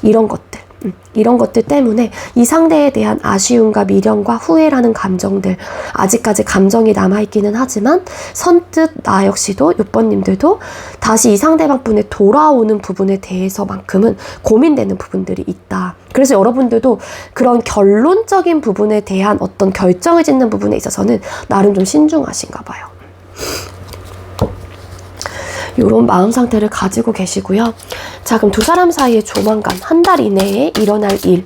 이런 것들. 이런 것들 때문에 이 상대에 대한 아쉬움과 미련과 후회라는 감정들, 아직까지 감정이 남아있기는 하지만 선뜻 나 역시도 6번님들도 다시 이 상대방 분에 돌아오는 부분에 대해서만큼은 고민되는 부분들이 있다. 그래서 여러분들도 그런 결론적인 부분에 대한 어떤 결정을 짓는 부분에 있어서는 나름 좀 신중하신가 봐요. 이런 마음 상태를 가지고 계시고요. 자, 그럼 두 사람 사이에 조만간 한 달 이내에 일어날 일,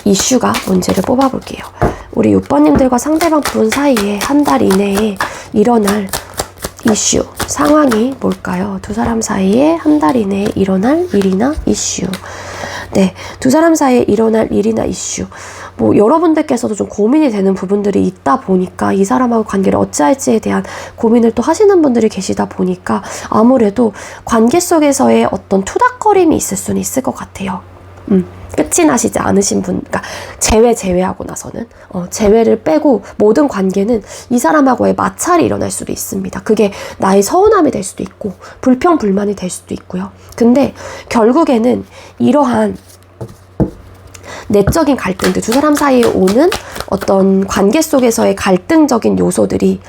이슈가 뭔지를 뽑아볼게요. 우리 6번님들과 상대방 분 사이에 한 달 이내에 일어날 이슈, 상황이 뭘까요? 두 사람 사이에 한 달 이내에 일어날 일이나 이슈. 네, 두 사람 사이에 일어날 일이나 이슈. 뭐 여러분들께서도 좀 고민이 되는 부분들이 있다 보니까 이 사람하고 관계를 어찌할지에 대한 고민을 또 하시는 분들이 계시다 보니까 아무래도 관계 속에서의 어떤 투닥거림이 있을 수는 있을 것 같아요. 끝이 나시지 않으신 분, 그러니까 제외하고 나서는 제외를 빼고 모든 관계는 이 사람하고의 마찰이 일어날 수도 있습니다. 그게 나의 서운함이 될 수도 있고 불평 불만이 될 수도 있고요. 근데 결국에는 이러한 내적인 갈등들, 두 사람 사이에 오는 어떤 관계 속에서의 갈등적인 요소들이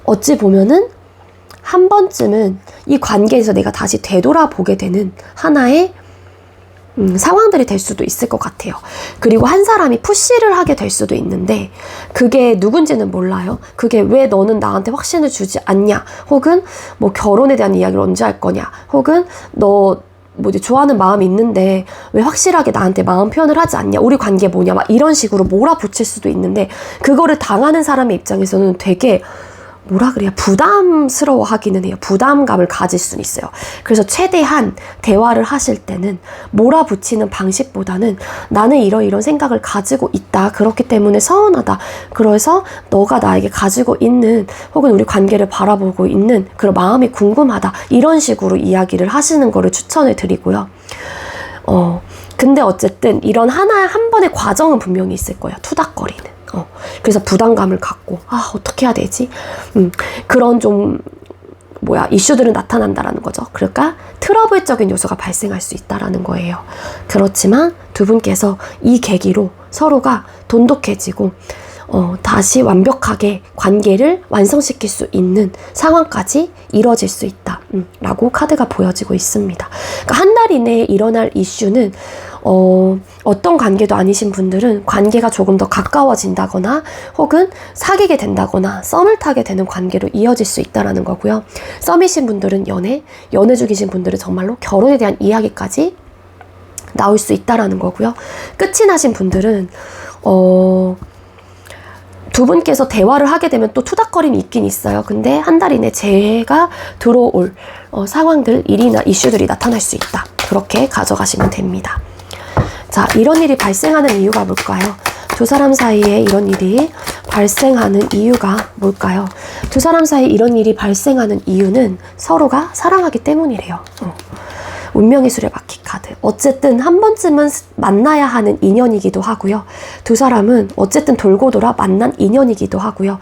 어찌 보면은 한 번쯤은 이 관계에서 내가 다시 되돌아보게 되는 하나의 상황들이 될 수도 있을 것 같아요. 그리고 한 사람이 푸시를 하게 될 수도 있는데 그게 누군지는 몰라요. 그게 왜 너는 나한테 확신을 주지 않냐, 혹은 뭐 결혼에 대한 이야기를 언제 할 거냐, 혹은 너 뭐지 좋아하는 마음이 있는데 왜 확실하게 나한테 마음 표현을 하지 않냐, 우리 관계 뭐냐, 막 이런 식으로 몰아붙일 수도 있는데 그거를 당하는 사람의 입장에서는 되게 뭐라 그래야 부담스러워 하기는 해요. 부담감을 가질 수는 있어요. 그래서 최대한 대화를 하실 때는 몰아붙이는 방식보다는 나는 이런 생각을 가지고 있다. 그렇기 때문에 서운하다. 그래서 너가 나에게 가지고 있는 혹은 우리 관계를 바라보고 있는 그런 마음이 궁금하다. 이런 식으로 이야기를 하시는 거를 추천을 드리고요. 근데 어쨌든 이런 한 번의 과정은 분명히 있을 거예요. 투닥거리는. 그래서 부담감을 갖고 어떻게 해야 되지? 그런 좀 이슈들은 나타난다라는 거죠. 그러니까 트러블적인 요소가 발생할 수 있다라는 거예요. 그렇지만 두 분께서 이 계기로 서로가 돈독해지고 다시 완벽하게 관계를 완성시킬 수 있는 상황까지 이뤄질 수 있다 라고 카드가 보여지고 있습니다. 그러니까 한 달 이내에 일어날 이슈는 어떤 관계도 아니신 분들은 관계가 조금 더 가까워진다거나 혹은 사귀게 된다거나 썸을 타게 되는 관계로 이어질 수 있다는 거고요. 썸이신 분들은 연애 중이신 분들은 정말로 결혼에 대한 이야기까지 나올 수 있다는 거고요. 끝이 나신 분들은 두 분께서 대화를 하게 되면 또 투닥거림이 있긴 있어요. 근데 한 달 이내 재해가 들어올 상황들, 일이나 이슈들이 나타날 수 있다. 그렇게 가져가시면 됩니다. 자, 이런 일이 발생하는 이유가 뭘까요? 두 사람 사이에 이런 일이 발생하는 이유가 뭘까요? 두 사람 사이에 이런 일이 발생하는 이유는 서로가 사랑하기 때문이래요. 운명의 수레바퀴 카드. 어쨌든 한 번쯤은 만나야 하는 인연이기도 하고요. 두 사람은 어쨌든 돌고 돌아 만난 인연이기도 하고요.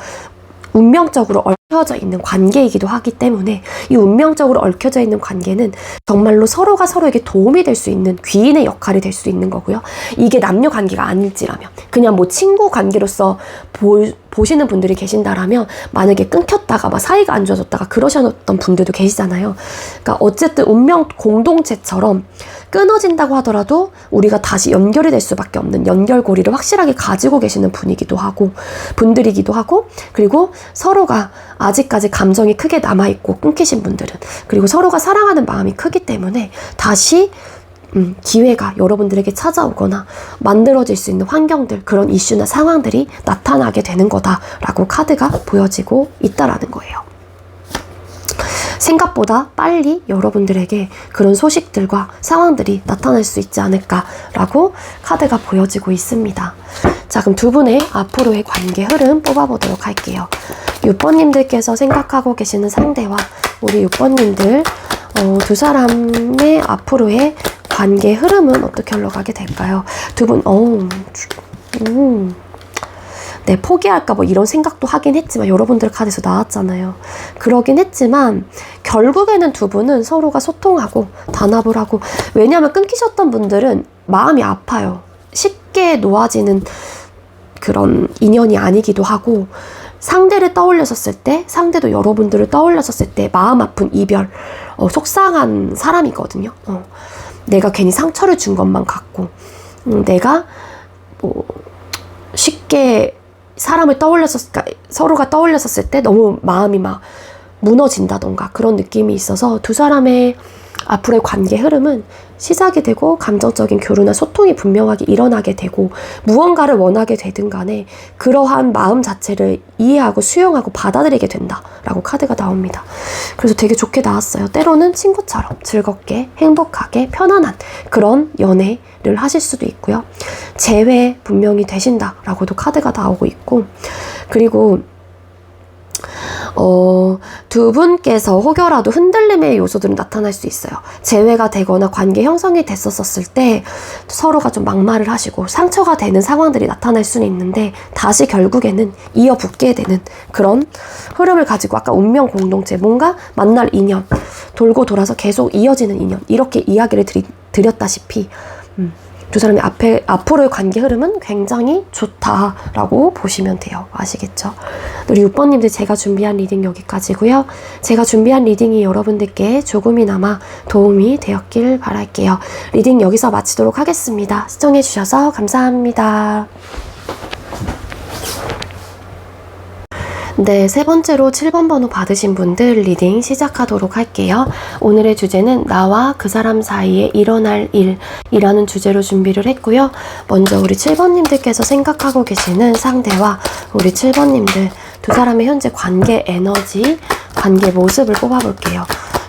운명적으로 얽혀져 있는 관계이기도 하기 때문에 이 운명적으로 얽혀져 있는 관계는 정말로 서로가 서로에게 도움이 될 수 있는 귀인의 역할이 될 수 있는 거고요. 이게 남녀 관계가 아닐지라면 그냥 뭐 친구 관계로서 보시는 분들이 계신다라면 만약에 끊겼다가 막 사이가 안 좋아졌다가 그러셨던 분들도 계시잖아요. 그러니까 어쨌든 운명 공동체처럼 끊어진다고 하더라도 우리가 다시 연결이 될 수밖에 없는 연결고리를 확실하게 가지고 계시는 분들이기도 하고 그리고 서로가 아직까지 감정이 크게 남아있고 끊기신 분들은 그리고 서로가 사랑하는 마음이 크기 때문에 다시 기회가 여러분들에게 찾아오거나 만들어질 수 있는 환경들, 그런 이슈나 상황들이 나타나게 되는 거다라고 카드가 보여지고 있다라는 거예요. 생각보다 빨리 여러분들에게 그런 소식들과 상황들이 나타날 수 있지 않을까라고 카드가 보여지고 있습니다. 자, 그럼 두 분의 앞으로의 관계 흐름 뽑아보도록 할게요. 6번님들께서 생각하고 계시는 상대와 우리 6번님들 두 사람의 앞으로의 관계 흐름은 어떻게 흘러가게 될까요? 두 분, 네, 포기할까 뭐 이런 생각도 하긴 했지만 여러분들 카드에서 나왔잖아요. 그러긴 했지만 결국에는 두 분은 서로가 소통하고 단합을 하고, 왜냐하면 끊기셨던 분들은 마음이 아파요. 쉽게 놓아지는 그런 인연이 아니기도 하고, 상대를 떠올렸었을 때, 상대도 여러분들을 떠올렸었을 때 마음 아픈 이별, 속상한 사람이거든요. 내가 괜히 상처를 준 것만 같고, 내가 뭐 쉽게 사람을 서로가 떠올렸었을 때 너무 마음이 막 무너진다던가 그런 느낌이 있어서 두 사람의 앞으로의 관계 흐름은 시작이 되고 감정적인 교류나 소통이 분명하게 일어나게 되고, 무언가를 원하게 되든 간에 그러한 마음 자체를 이해하고 수용하고 받아들이게 된다라고 카드가 나옵니다. 그래서 되게 좋게 나왔어요. 때로는 친구처럼 즐겁게 행복하게 편안한 그런 연애를 하실 수도 있고요. 재회 분명히 되신다라고도 카드가 나오고 있고, 그리고 두 분께서 혹여라도 흔들림의 요소들은 나타날 수 있어요. 재회가 되거나 관계 형성이 됐었을 때 서로가 좀 막말을 하시고 상처가 되는 상황들이 나타날 수는 있는데, 다시 결국에는 이어붙게 되는 그런 흐름을 가지고, 아까 운명 공동체, 뭔가 만날 인연, 돌고 돌아서 계속 이어지는 인연, 이렇게 이야기를 드렸다시피 두 사람의 앞으로의 관계 흐름은 굉장히 좋다라고 보시면 돼요. 아시겠죠? 우리 6번님들, 제가 준비한 리딩 여기까지고요. 제가 준비한 리딩이 여러분들께 조금이나마 도움이 되었길 바랄게요. 리딩 여기서 마치도록 하겠습니다. 시청해주셔서 감사합니다. 네, 세 번째로 7번 번호 받으신 분들 리딩 시작하도록 할게요. 오늘의 주제는 나와 그 사람 사이에 일어날 일이라는 주제로 준비를 했고요. 먼저 우리 7번님들께서 생각하고 계시는 상대와 우리 7번님들 두 사람의 현재 관계 에너지, 관계 모습을 뽑아볼게요.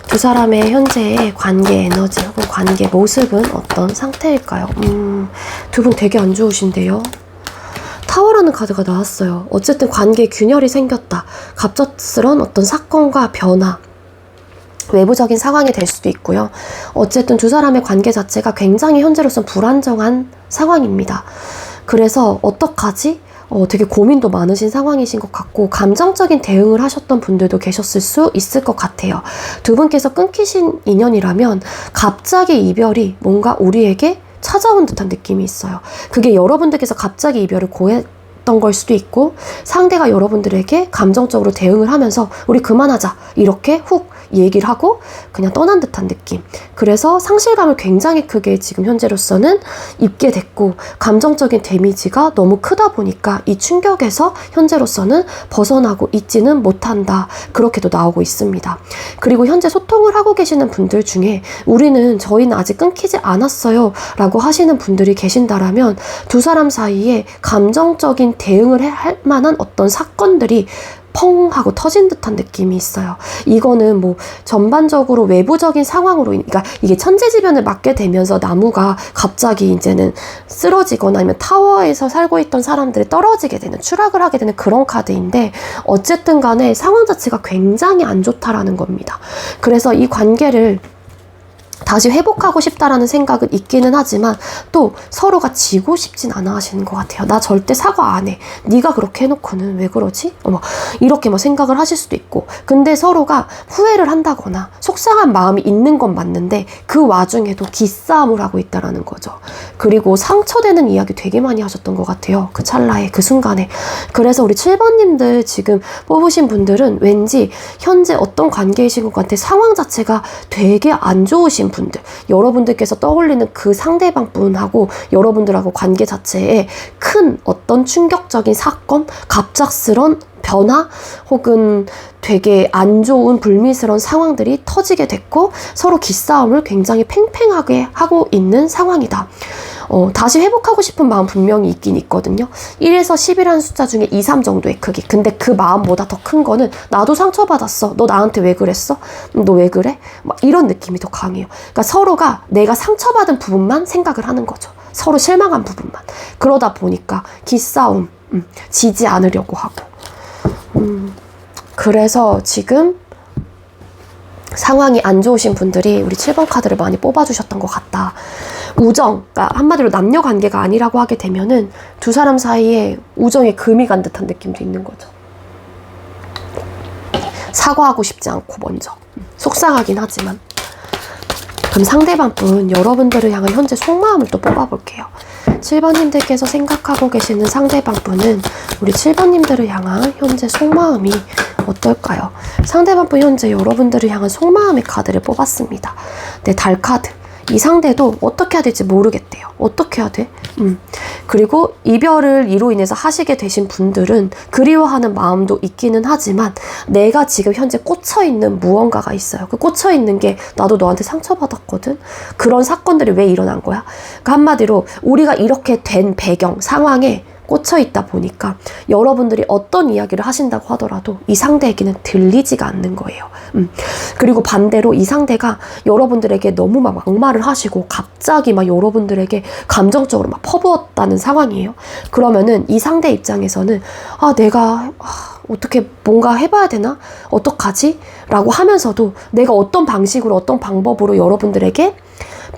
두 사람의 현재의 관계 에너지 혹은 관계 모습은 어떤 상태일까요? 두 분 되게 안 좋으신데요. 타워라는 카드가 나왔어요. 어쨌든 관계에 균열이 생겼다. 갑작스런 어떤 사건과 변화, 외부적인 상황이 될 수도 있고요. 어쨌든 두 사람의 관계 자체가 굉장히 현재로선 불안정한 상황입니다. 그래서 어떡하지? 되게 고민도 많으신 상황이신 것 같고, 감정적인 대응을 하셨던 분들도 계셨을 수 있을 것 같아요. 두 분께서 끊기신 인연이라면 갑자기 이별이 뭔가 우리에게 찾아온 듯한 느낌이 있어요. 그게 여러분들께서 갑자기 이별을 고했던 걸 수도 있고, 상대가 여러분들에게 감정적으로 대응을 하면서 우리 그만하자 이렇게 훅 얘기를 하고 그냥 떠난 듯한 느낌. 그래서 상실감을 굉장히 크게 지금 현재로서는 입게 됐고, 감정적인 데미지가 너무 크다 보니까 이 충격에서 현재로서는 벗어나고 있지는 못한다, 그렇게도 나오고 있습니다. 그리고 현재 소통을 하고 계시는 분들 중에 저희는 아직 끊기지 않았어요 라고 하시는 분들이 계신다라면, 두 사람 사이에 감정적인 대응을 할 만한 어떤 사건들이 펑 하고 터진 듯한 느낌이 있어요. 이거는 뭐 전반적으로 외부적인 상황으로, 그러니까 이게 천재지변을 맞게 되면서 나무가 갑자기 이제는 쓰러지거나 아니면 타워에서 살고 있던 사람들이 떨어지게 되는, 추락을 하게 되는 그런 카드인데, 어쨌든 간에 상황 자체가 굉장히 안 좋다라는 겁니다. 그래서 이 관계를 다시 회복하고 싶다라는 생각은 있기는 하지만 또 서로가 지고 싶진 않아 하시는 것 같아요. 나 절대 사과 안 해. 네가 그렇게 해놓고는 왜 그러지? 이렇게 뭐 생각을 하실 수도 있고, 근데 서로가 후회를 한다거나 속상한 마음이 있는 건 맞는데 그 와중에도 기싸움을 하고 있다라는 거죠. 그리고 상처되는 이야기 되게 많이 하셨던 것 같아요. 그 찰나에, 그 순간에. 그래서 우리 7번님들 지금 뽑으신 분들은 왠지 현재 어떤 관계이신 것 같아. 상황 자체가 되게 안 좋으신 주신 분들, 여러분들께서 떠올리는 그 상대방 분하고 여러분들하고 관계 자체에 큰 어떤 충격적인 사건, 갑작스런 변화 혹은 되게 안 좋은 불미스러운 상황들이 터지게 됐고 서로 기싸움을 굉장히 팽팽하게 하고 있는 상황이다. 다시 회복하고 싶은 마음 분명히 있긴 있거든요. 1에서 10이라는 숫자 중에 2, 3 정도의 크기. 근데 그 마음보다 더 큰 거는 나도 상처받았어. 너 나한테 왜 그랬어? 너 왜 그래? 막 이런 느낌이 더 강해요. 그러니까 서로가 내가 상처받은 부분만 생각을 하는 거죠. 서로 실망한 부분만. 그러다 보니까 기싸움, 지지 않으려고 하고. 그래서 지금 상황이 안 좋으신 분들이 우리 7번 카드를 많이 뽑아주셨던 것 같다. 우정, 그러니까 한마디로 남녀 관계가 아니라고 하게 되면은 두 사람 사이에 우정에 금이 간 듯한 느낌도 있는 거죠. 사과하고 싶지 않고 먼저. 속상하긴 하지만. 그럼 상대방 분, 여러분들을 향한 현재 속마음을 또 뽑아볼게요. 7번님들께서 생각하고 계시는 상대방 분은 우리 7번님들을 향한 현재 속마음이 어떨까요? 상대방 분 현재 여러분들을 향한 속마음의 카드를 뽑았습니다. 네, 달 카드. 이 상대도 어떻게 해야 될지 모르겠대요. 어떻게 해야 돼? 그리고 이별을 이로 인해서 하시게 되신 분들은 그리워하는 마음도 있기는 하지만 내가 지금 현재 꽂혀있는 무언가가 있어요. 그 꽂혀있는 게 나도 너한테 상처받았거든? 그런 사건들이 왜 일어난 거야? 그러니까 한마디로 우리가 이렇게 된 배경, 상황에 꽂혀 있다 보니까 여러분들이 어떤 이야기를 하신다고 하더라도 이 상대에게는 들리지가 않는 거예요. 그리고 반대로 이 상대가 여러분들에게 너무 막 막말을 하시고 갑자기 막 여러분들에게 감정적으로 막 퍼부었다는 상황이에요. 그러면은 이 상대 입장에서는 내가 어떻게 뭔가 해봐야 되나? 어떡하지? 라고 하면서도 내가 어떤 방식으로 어떤 방법으로 여러분들에게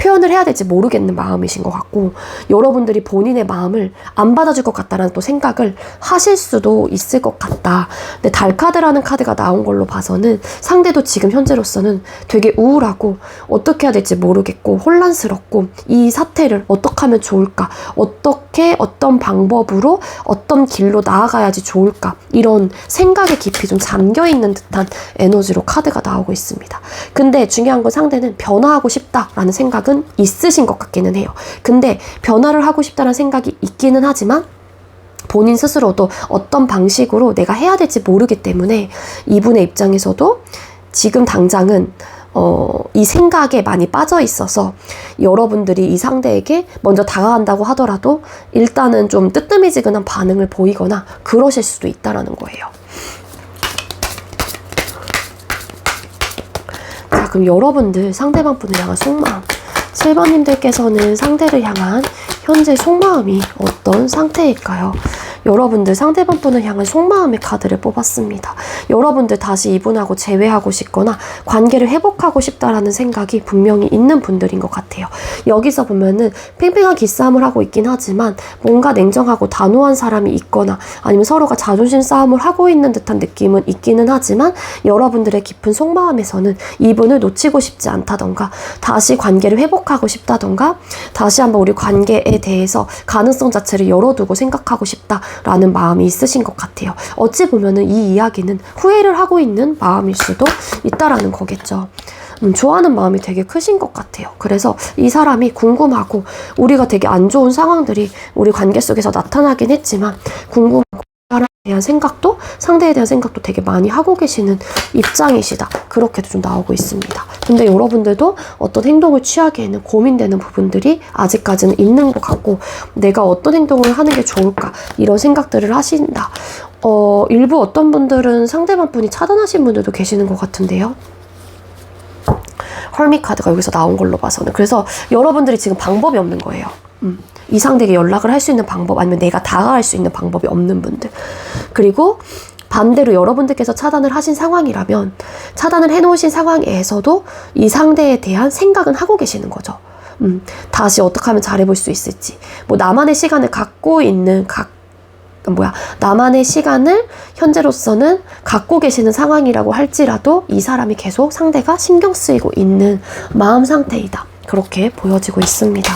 표현을 해야 될지 모르겠는 마음이신 것 같고 여러분들이 본인의 마음을 안 받아줄 것 같다라는 또 생각을 하실 수도 있을 것 같다. 근데 달카드라는 카드가 나온 걸로 봐서는 상대도 지금 현재로서는 되게 우울하고 어떻게 해야 될지 모르겠고 혼란스럽고 이 사태를 어떻게 하면 좋을까? 어떻게 어떤 방법으로 어떤 길로 나아가야지 좋을까? 이런 생각에 깊이 좀 잠겨있는 듯한 에너지로 카드가 나오고 있습니다. 근데 중요한 건 상대는 변화하고 싶다라는 생각은 있으신 것 같기는 해요. 근데 변화를 하고 싶다는 생각이 있기는 하지만 본인 스스로도 어떤 방식으로 내가 해야 될지 모르기 때문에 이분의 입장에서도 지금 당장은 이 생각에 많이 빠져 있어서 여러분들이 이 상대에게 먼저 다가간다고 하더라도 일단은 좀 뜨뜨미지근한 반응을 보이거나 그러실 수도 있다라는 거예요. 자, 그럼 여러분들 상대방 분을 향한 속마음 7번님들께서는 상대를 향한 현재 속마음이 어떤 상태일까요? 여러분들 상대방 분을 향한 속마음의 카드를 뽑았습니다. 여러분들 다시 이분하고 재회하고 싶거나 관계를 회복하고 싶다라는 생각이 분명히 있는 분들인 것 같아요. 여기서 보면은 팽팽한 기싸움을 하고 있긴 하지만 뭔가 냉정하고 단호한 사람이 있거나 아니면 서로가 자존심 싸움을 하고 있는 듯한 느낌은 있기는 하지만 여러분들의 깊은 속마음에서는 이분을 놓치고 싶지 않다던가 다시 관계를 회복하고 싶다던가 다시 한번 우리 관계에 대해서 가능성 자체를 열어두고 생각하고 싶다 라는 마음이 있으신 것 같아요. 어찌 보면은 이 이야기는 후회를 하고 있는 마음일 수도 있다라는 거겠죠. 좋아하는 마음이 되게 크신 것 같아요. 그래서 이 사람이 궁금하고 우리가 되게 안 좋은 상황들이 우리 관계 속에서 나타나긴 했지만 궁금하고 사람에 대한 생각도 상대에 대한 생각도 되게 많이 하고 계시는 입장이시다. 그렇게도 좀 나오고 있습니다. 근데 여러분들도 어떤 행동을 취하기에는 고민되는 부분들이 아직까지는 있는 것 같고 내가 어떤 행동을 하는 게 좋을까 이런 생각들을 하신다. 일부 어떤 분들은 상대방 분이 차단하신 분들도 계시는 것 같은데요. 헐밋 카드가 여기서 나온 걸로 봐서는 그래서 여러분들이 지금 방법이 없는 거예요. 이 상대에게 연락을 할 수 있는 방법 아니면 내가 다가갈 수 있는 방법이 없는 분들. 그리고 반대로 여러분들께서 차단을 하신 상황이라면 차단을 해놓으신 상황에서도 이 상대에 대한 생각은 하고 계시는 거죠. 다시 어떻게 하면 잘해볼 수 있을지 뭐 나만의 시간을 갖고 있는 나만의 시간을 현재로서는 갖고 계시는 상황이라고 할지라도 이 사람이 계속 상대가 신경 쓰이고 있는 마음 상태이다. 그렇게 보여지고 있습니다.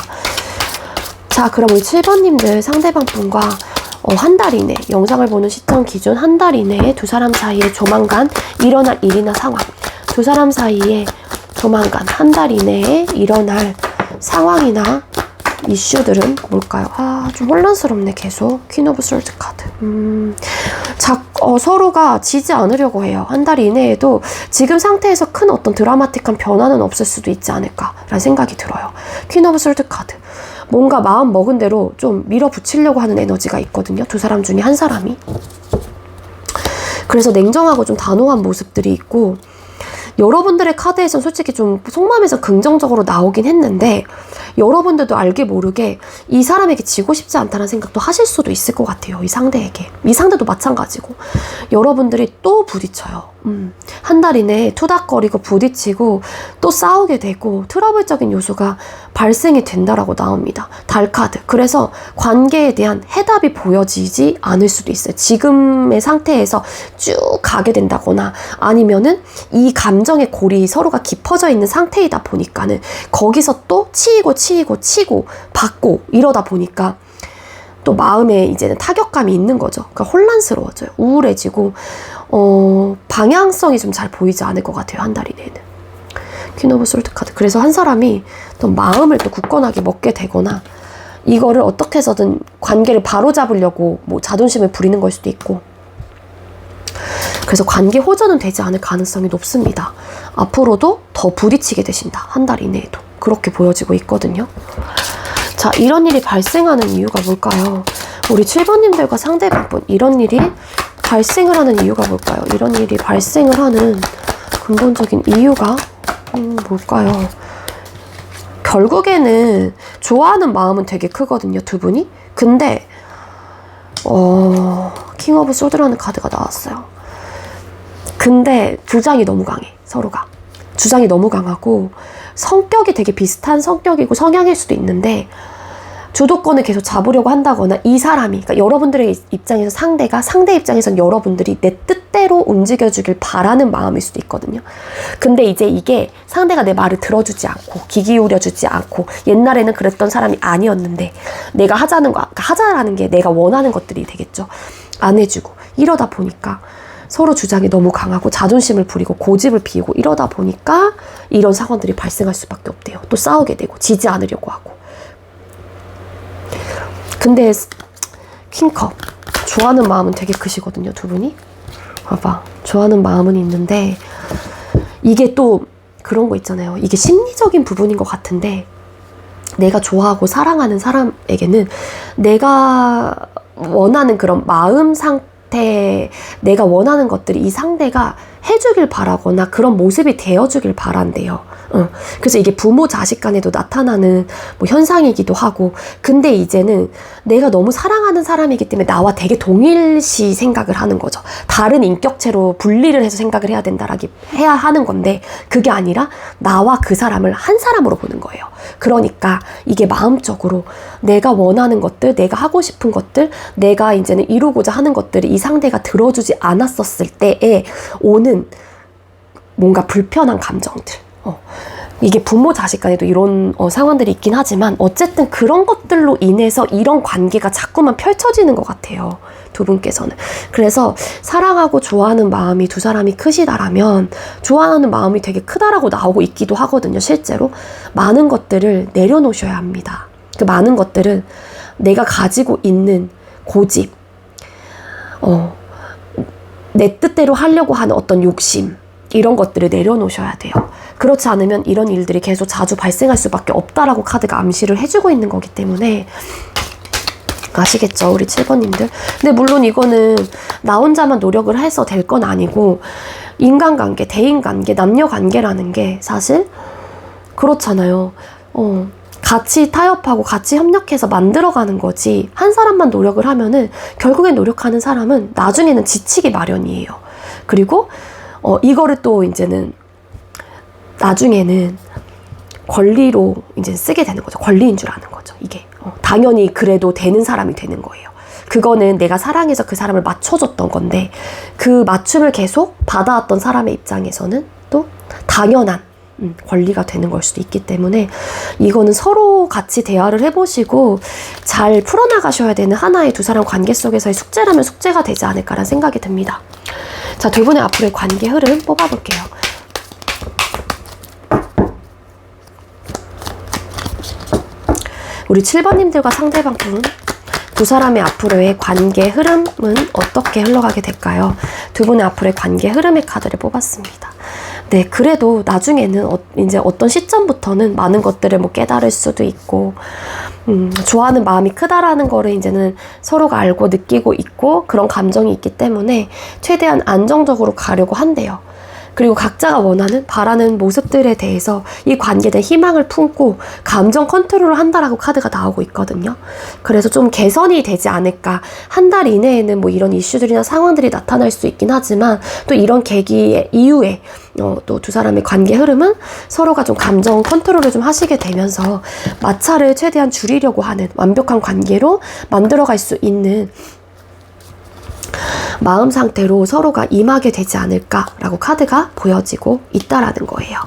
자, 그럼 우리 7번님들 상대방 분과 한 달 이내, 영상을 보는 시점 기준 한 달 이내에 두 사람 사이에 조만간 일어날 일이나 상황, 두 사람 사이에 조만간 한 달 이내에 일어날 상황이나 이슈들은 뭘까요? 좀 혼란스럽네 계속. 퀸 오브 솔드 카드. 서로가 지지 않으려고 해요. 한 달 이내에도 지금 상태에서 큰 어떤 드라마틱한 변화는 없을 수도 있지 않을까라는 생각이 들어요. 퀸 오브 솔드 카드. 뭔가 마음 먹은 대로 좀 밀어붙이려고 하는 에너지가 있거든요. 두 사람 중에 한 사람이. 그래서 냉정하고 좀 단호한 모습들이 있고, 여러분들의 카드에선 솔직히 좀 속마음에서 긍정적으로 나오긴 했는데, 여러분들도 알게 모르게 이 사람에게 지고 싶지 않다는 생각도 하실 수도 있을 것 같아요. 이 상대에게. 이 상대도 마찬가지고. 여러분들이 또 부딪혀요. 한 달 이내에 투닥거리고 부딪히고 또 싸우게 되고 트러블적인 요소가 발생이 된다라고 나옵니다. 달카드. 그래서 관계에 대한 해답이 보여지지 않을 수도 있어요. 지금의 상태에서 쭉 가게 된다거나 아니면은 이 감정의 골이 서로가 깊어져 있는 상태이다 보니까는 거기서 또 치고 받고 이러다 보니까 또 마음에 이제는 타격감이 있는 거죠. 그러니까 혼란스러워져요. 우울해지고 방향성이 좀 잘 보이지 않을 것 같아요. 한 달 이내에는. 퀸 오브 솔드 카드. 그래서 한 사람이 또 마음을 또 굳건하게 먹게 되거나 이거를 어떻게 해서든 관계를 바로잡으려고 뭐 자존심을 부리는 걸 수도 있고, 그래서 관계 호전은 되지 않을 가능성이 높습니다. 앞으로도 더 부딪히게 되신다. 한 달 이내에도. 그렇게 보여지고 있거든요. 자, 이런 일이 발생하는 이유가 뭘까요? 우리 7번님들과 상대방분, 이런 일이 발생을 하는 이유가 뭘까요? 이런 일이 발생을 하는 근본적인 이유가 뭘까요? 결국에는 좋아하는 마음은 되게 크거든요, 두 분이. 근데 킹 오브 소드라는 카드가 나왔어요. 근데 주장이 너무 강해, 서로가. 주장이 너무 강하고 성격이 되게 비슷한 성격이고 성향일 수도 있는데, 주도권을 계속 잡으려고 한다거나 이 사람이, 그러니까 여러분들의 입장에서 상대 입장에서는 여러분들이 내 뜻대로 움직여주길 바라는 마음일 수도 있거든요. 근데 이제 이게 상대가 내 말을 들어주지 않고 귀 기울여주지 않고, 옛날에는 그랬던 사람이 아니었는데 내가 하자라는 게 내가 원하는 것들이 되겠죠. 안 해주고 이러다 보니까 서로 주장이 너무 강하고 자존심을 부리고 고집을 피우고 이러다 보니까 이런 상황들이 발생할 수밖에 없대요. 또 싸우게 되고 지지 않으려고 하고. 근데 킹컵, 좋아하는 마음은 되게 크시거든요, 두 분이. 봐봐, 좋아하는 마음은 있는데 이게 또 그런 거 있잖아요. 이게 심리적인 부분인 것 같은데, 내가 좋아하고 사랑하는 사람에게는 내가 원하는 그런 마음 상태, 내가 원하는 것들이 이 상대가 해주길 바라거나 그런 모습이 되어주길 바란대요. 그래서 이게 부모 자식 간에도 나타나는 뭐 현상이기도 하고, 근데 이제는 내가 너무 사랑하는 사람이기 때문에 나와 되게 동일시 생각을 하는 거죠. 다른 인격체로 분리를 해서 생각을 해야 하는 건데, 그게 아니라 나와 그 사람을 한 사람으로 보는 거예요. 그러니까 이게 마음적으로 내가 원하는 것들, 내가 하고 싶은 것들, 내가 이제는 이루고자 하는 것들이 이 상대가 들어주지 않았었을 때에 오는 뭔가 불편한 감정들. 이게 부모 자식 간에도 이런 상황들이 있긴 하지만 어쨌든 그런 것들로 인해서 이런 관계가 자꾸만 펼쳐지는 것 같아요, 두 분께서는. 그래서 사랑하고 좋아하는 마음이 두 사람이 크시다라면 좋아하는 마음이 되게 크다라고 나오고 있기도 하거든요. 실제로 많은 것들을 내려놓으셔야 합니다. 그 많은 것들은 내가 가지고 있는 고집, 내 뜻대로 하려고 하는 어떤 욕심, 이런 것들을 내려놓으셔야 돼요. 그렇지 않으면 이런 일들이 계속 자주 발생할 수밖에 없다라고 카드가 암시를 해주고 있는 거기 때문에. 아시겠죠, 우리 7번님들? 근데 물론 이거는 나 혼자만 노력을 해서 될 건 아니고, 인간관계, 대인관계, 남녀관계라는 게 사실 그렇잖아요. 같이 타협하고 같이 협력해서 만들어가는 거지, 한 사람만 노력을 하면은 결국엔 노력하는 사람은 나중에는 지치기 마련이에요. 그리고 이거를 또 이제는 나중에는 권리로 이제 쓰게 되는 거죠. 권리인 줄 아는 거죠, 이게. 당연히 그래도 되는 사람이 되는 거예요. 그거는 내가 사랑해서 그 사람을 맞춰줬던 건데, 그 맞춤을 계속 받아왔던 사람의 입장에서는 또 당연한 권리가 되는 걸 수도 있기 때문에, 이거는 서로 같이 대화를 해보시고 잘 풀어나가셔야 되는 하나의 두 사람 관계 속에서의 숙제라면 숙제가 되지 않을까라는 생각이 듭니다. 자, 두 분의 앞으로의 관계 흐름 뽑아볼게요. 우리 7번님들과 상대방 두 사람의 앞으로의 관계 흐름은 어떻게 흘러가게 될까요? 두 분의 앞으로의 관계 흐름의 카드를 뽑았습니다. 네, 그래도 나중에는 이제 어떤 시점부터는 많은 것들을 뭐 깨달을 수도 있고, 좋아하는 마음이 크다라는 거를 이제는 서로가 알고 느끼고 있고, 그런 감정이 있기 때문에 최대한 안정적으로 가려고 한대요. 그리고 각자가 원하는, 바라는 모습들에 대해서 이 관계에 대해 희망을 품고 감정 컨트롤을 한다라고 카드가 나오고 있거든요. 그래서 좀 개선이 되지 않을까. 한 달 이내에는 뭐 이런 이슈들이나 상황들이 나타날 수 있긴 하지만 또 이런 계기 이후에 또 두 사람의 관계 흐름은 서로가 좀 감정 컨트롤을 좀 하시게 되면서 마찰을 최대한 줄이려고 하는 완벽한 관계로 만들어갈 수 있는 마음 상태로 서로가 임하게 되지 않을까라고 카드가 보여지고 있다라는 거예요.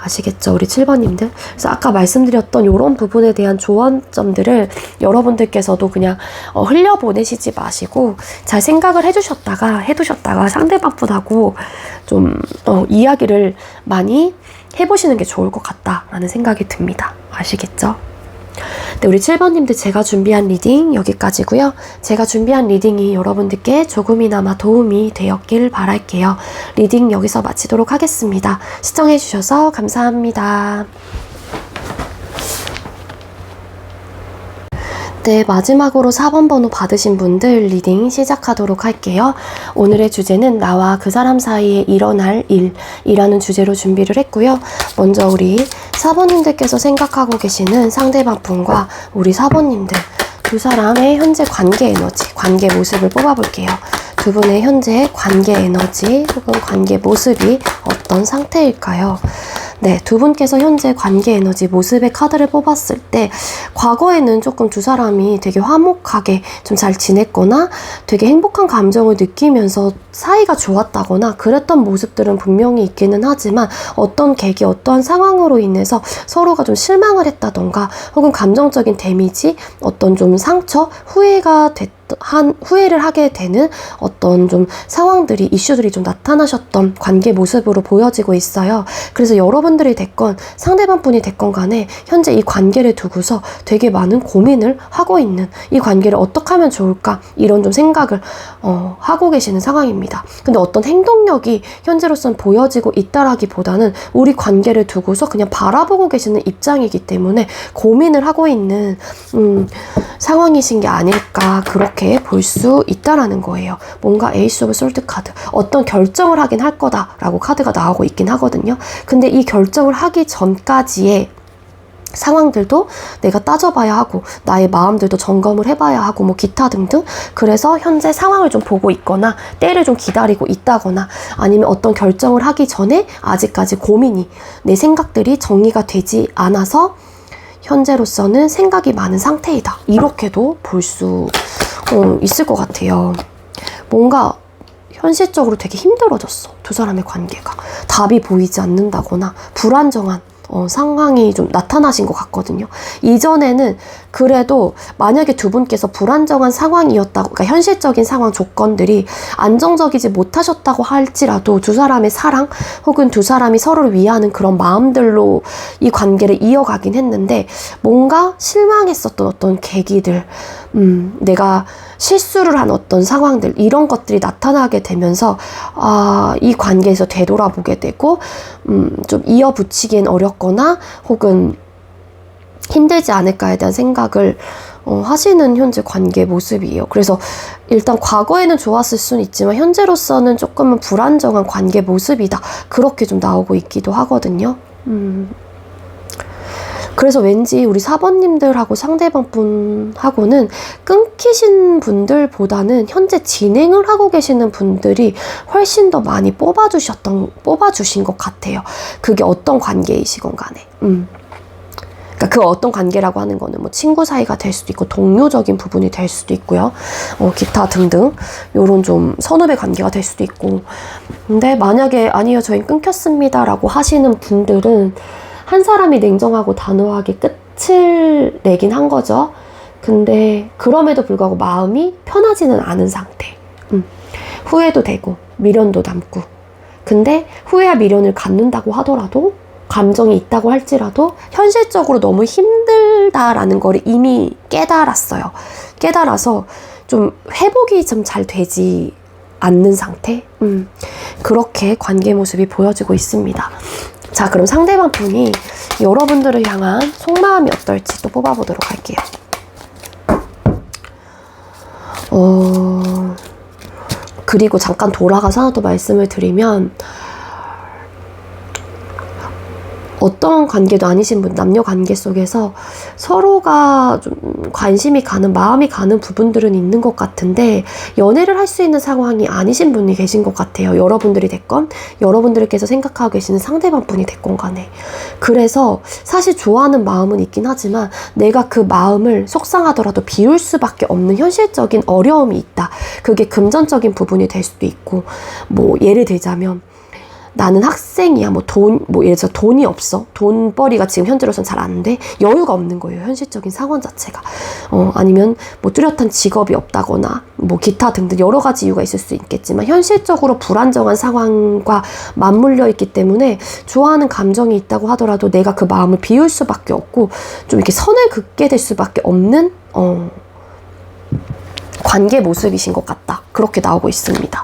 아시겠죠? 우리 7번님들. 그래서 아까 말씀드렸던 이런 부분에 대한 조언점들을 여러분들께서도 그냥 흘려보내시지 마시고 잘 생각을 해두셨다가 상대방분하고 좀 이야기를 많이 해보시는 게 좋을 것 같다라는 생각이 듭니다. 아시겠죠? 네, 우리 7번님들 제가 준비한 리딩 여기까지고요. 제가 준비한 리딩이 여러분들께 조금이나마 도움이 되었길 바랄게요. 리딩 여기서 마치도록 하겠습니다. 시청해주셔서 감사합니다. 네, 마지막으로 4번 번호 받으신 분들 리딩 시작하도록 할게요. 오늘의 주제는 나와 그 사람 사이에 일어날 일이라는 주제로 준비를 했고요. 먼저 우리 4번님들께서 생각하고 계시는 상대방 분과 우리 4번님들 두 사람의 현재 관계 에너지, 관계 모습을 뽑아볼게요. 두 분의 현재 관계 에너지 혹은 관계 모습이 어떤 상태일까요? 네, 두 분께서 현재 관계 에너지 모습의 카드를 뽑았을 때 과거에는 조금 두 사람이 되게 화목하게 좀 잘 지냈거나 되게 행복한 감정을 느끼면서 사이가 좋았다거나 그랬던 모습들은 분명히 있기는 하지만 어떤 계기, 어떠한 상황으로 인해서 서로가 좀 실망을 했다던가 혹은 감정적인 데미지, 어떤 좀 상처, 후회를 하게 되는 어떤 좀 상황들이, 이슈들이 좀 나타나셨던 관계 모습으로 보여지고 있어요. 그래서 여러분들이 됐건 상대방 분이 됐건 간에 현재 이 관계를 두고서 되게 많은 고민을 하고 있는, 이 관계를 어떻게 하면 좋을까 이런 좀 생각을 하고 계시는 상황입니다. 근데 어떤 행동력이 현재로서는 보여지고 있다라기보다는 우리 관계를 두고서 그냥 바라보고 계시는 입장이기 때문에 고민을 하고 있는 상황이신 게 아닐까, 그렇게 볼 수 있다라는 거예요. 뭔가 에이스 오브 솔트 카드, 어떤 결정을 하긴 할 거다라고 카드가 나오고 있긴 하거든요. 근데 이 결정을 하기 전까지의 상황들도 내가 따져봐야 하고 나의 마음들도 점검을 해봐야 하고 뭐 기타 등등, 그래서 현재 상황을 좀 보고 있거나 때를 좀 기다리고 있다거나 아니면 어떤 결정을 하기 전에 아직까지 고민이, 내 생각들이 정리가 되지 않아서 현재로서는 생각이 많은 상태이다, 이렇게도 볼 수 있을 것 같아요. 뭔가 현실적으로 되게 힘들어졌어, 두 사람의 관계가. 답이 보이지 않는다거나 불안정한 상황이 좀 나타나신 것 같거든요. 이전에는 그래도 만약에 두 분께서 불안정한 상황이었다고, 그러니까 현실적인 상황 조건들이 안정적이지 못하셨다고 할지라도 두 사람의 사랑 혹은 두 사람이 서로를 위하는 그런 마음들로 이 관계를 이어가긴 했는데, 뭔가 실망했었던 어떤 계기들, 내가 실수를 한 어떤 상황들, 이런 것들이 나타나게 되면서 이 관계에서 되돌아보게 되고 좀 이어붙이기엔 어렵거나 혹은 힘들지 않을까에 대한 생각을 하시는 현재 관계 모습이에요. 그래서 일단 과거에는 좋았을 수는 있지만 현재로서는 조금은 불안정한 관계 모습이다, 그렇게 좀 나오고 있기도 하거든요. 그래서 왠지 우리 4번님들하고 상대방 분하고는 끊기신 분들보다는 현재 진행을 하고 계시는 분들이 훨씬 더 많이 뽑아주신 것 같아요. 그게 어떤 관계이시건 간에. 그러니까 그 어떤 관계라고 하는 거는 뭐 친구 사이가 될 수도 있고 동료적인 부분이 될 수도 있고요. 기타 등등 요런 좀 선후배 관계가 될 수도 있고. 근데 만약에 아니요, 저희 끊겼습니다 라고 하시는 분들은 한 사람이 냉정하고 단호하게 끝을 내긴 한 거죠. 근데 그럼에도 불구하고 마음이 편하지는 않은 상태. 후회도 되고 미련도 남고. 근데 후회와 미련을 갖는다고 하더라도 감정이 있다고 할지라도 현실적으로 너무 힘들다라는 걸 이미 깨달았어요. 깨달아서 좀 회복이 좀 잘 되지 않는 상태? 그렇게 관계 모습이 보여지고 있습니다. 자, 그럼 상대방 분이 여러분들을 향한 속마음이 어떨지 또 뽑아보도록 할게요. 그리고 잠깐 돌아가서 하나 더 말씀을 드리면, 어떤 관계도 아니신 분, 남녀 관계 속에서 서로가 좀 관심이 가는, 마음이 가는 부분들은 있는 것 같은데 연애를 할 수 있는 상황이 아니신 분이 계신 것 같아요. 여러분들이 됐건 여러분들께서 생각하고 계시는 상대방 분이 됐건 간에. 그래서 사실 좋아하는 마음은 있긴 하지만 내가 그 마음을 속상하더라도 비울 수밖에 없는 현실적인 어려움이 있다. 그게 금전적인 부분이 될 수도 있고, 뭐 예를 들자면 나는 학생이야. 예를 들어서 돈이 없어. 돈벌이가 지금 현재로선 잘 안 돼. 여유가 없는 거예요. 현실적인 상황 자체가. 아니면 뭐 뚜렷한 직업이 없다거나 뭐 기타 등등 여러 가지 이유가 있을 수 있겠지만 현실적으로 불안정한 상황과 맞물려 있기 때문에 좋아하는 감정이 있다고 하더라도 내가 그 마음을 비울 수밖에 없고 좀 이렇게 선을 긋게 될 수밖에 없는 관계 모습이신 것 같다. 그렇게 나오고 있습니다.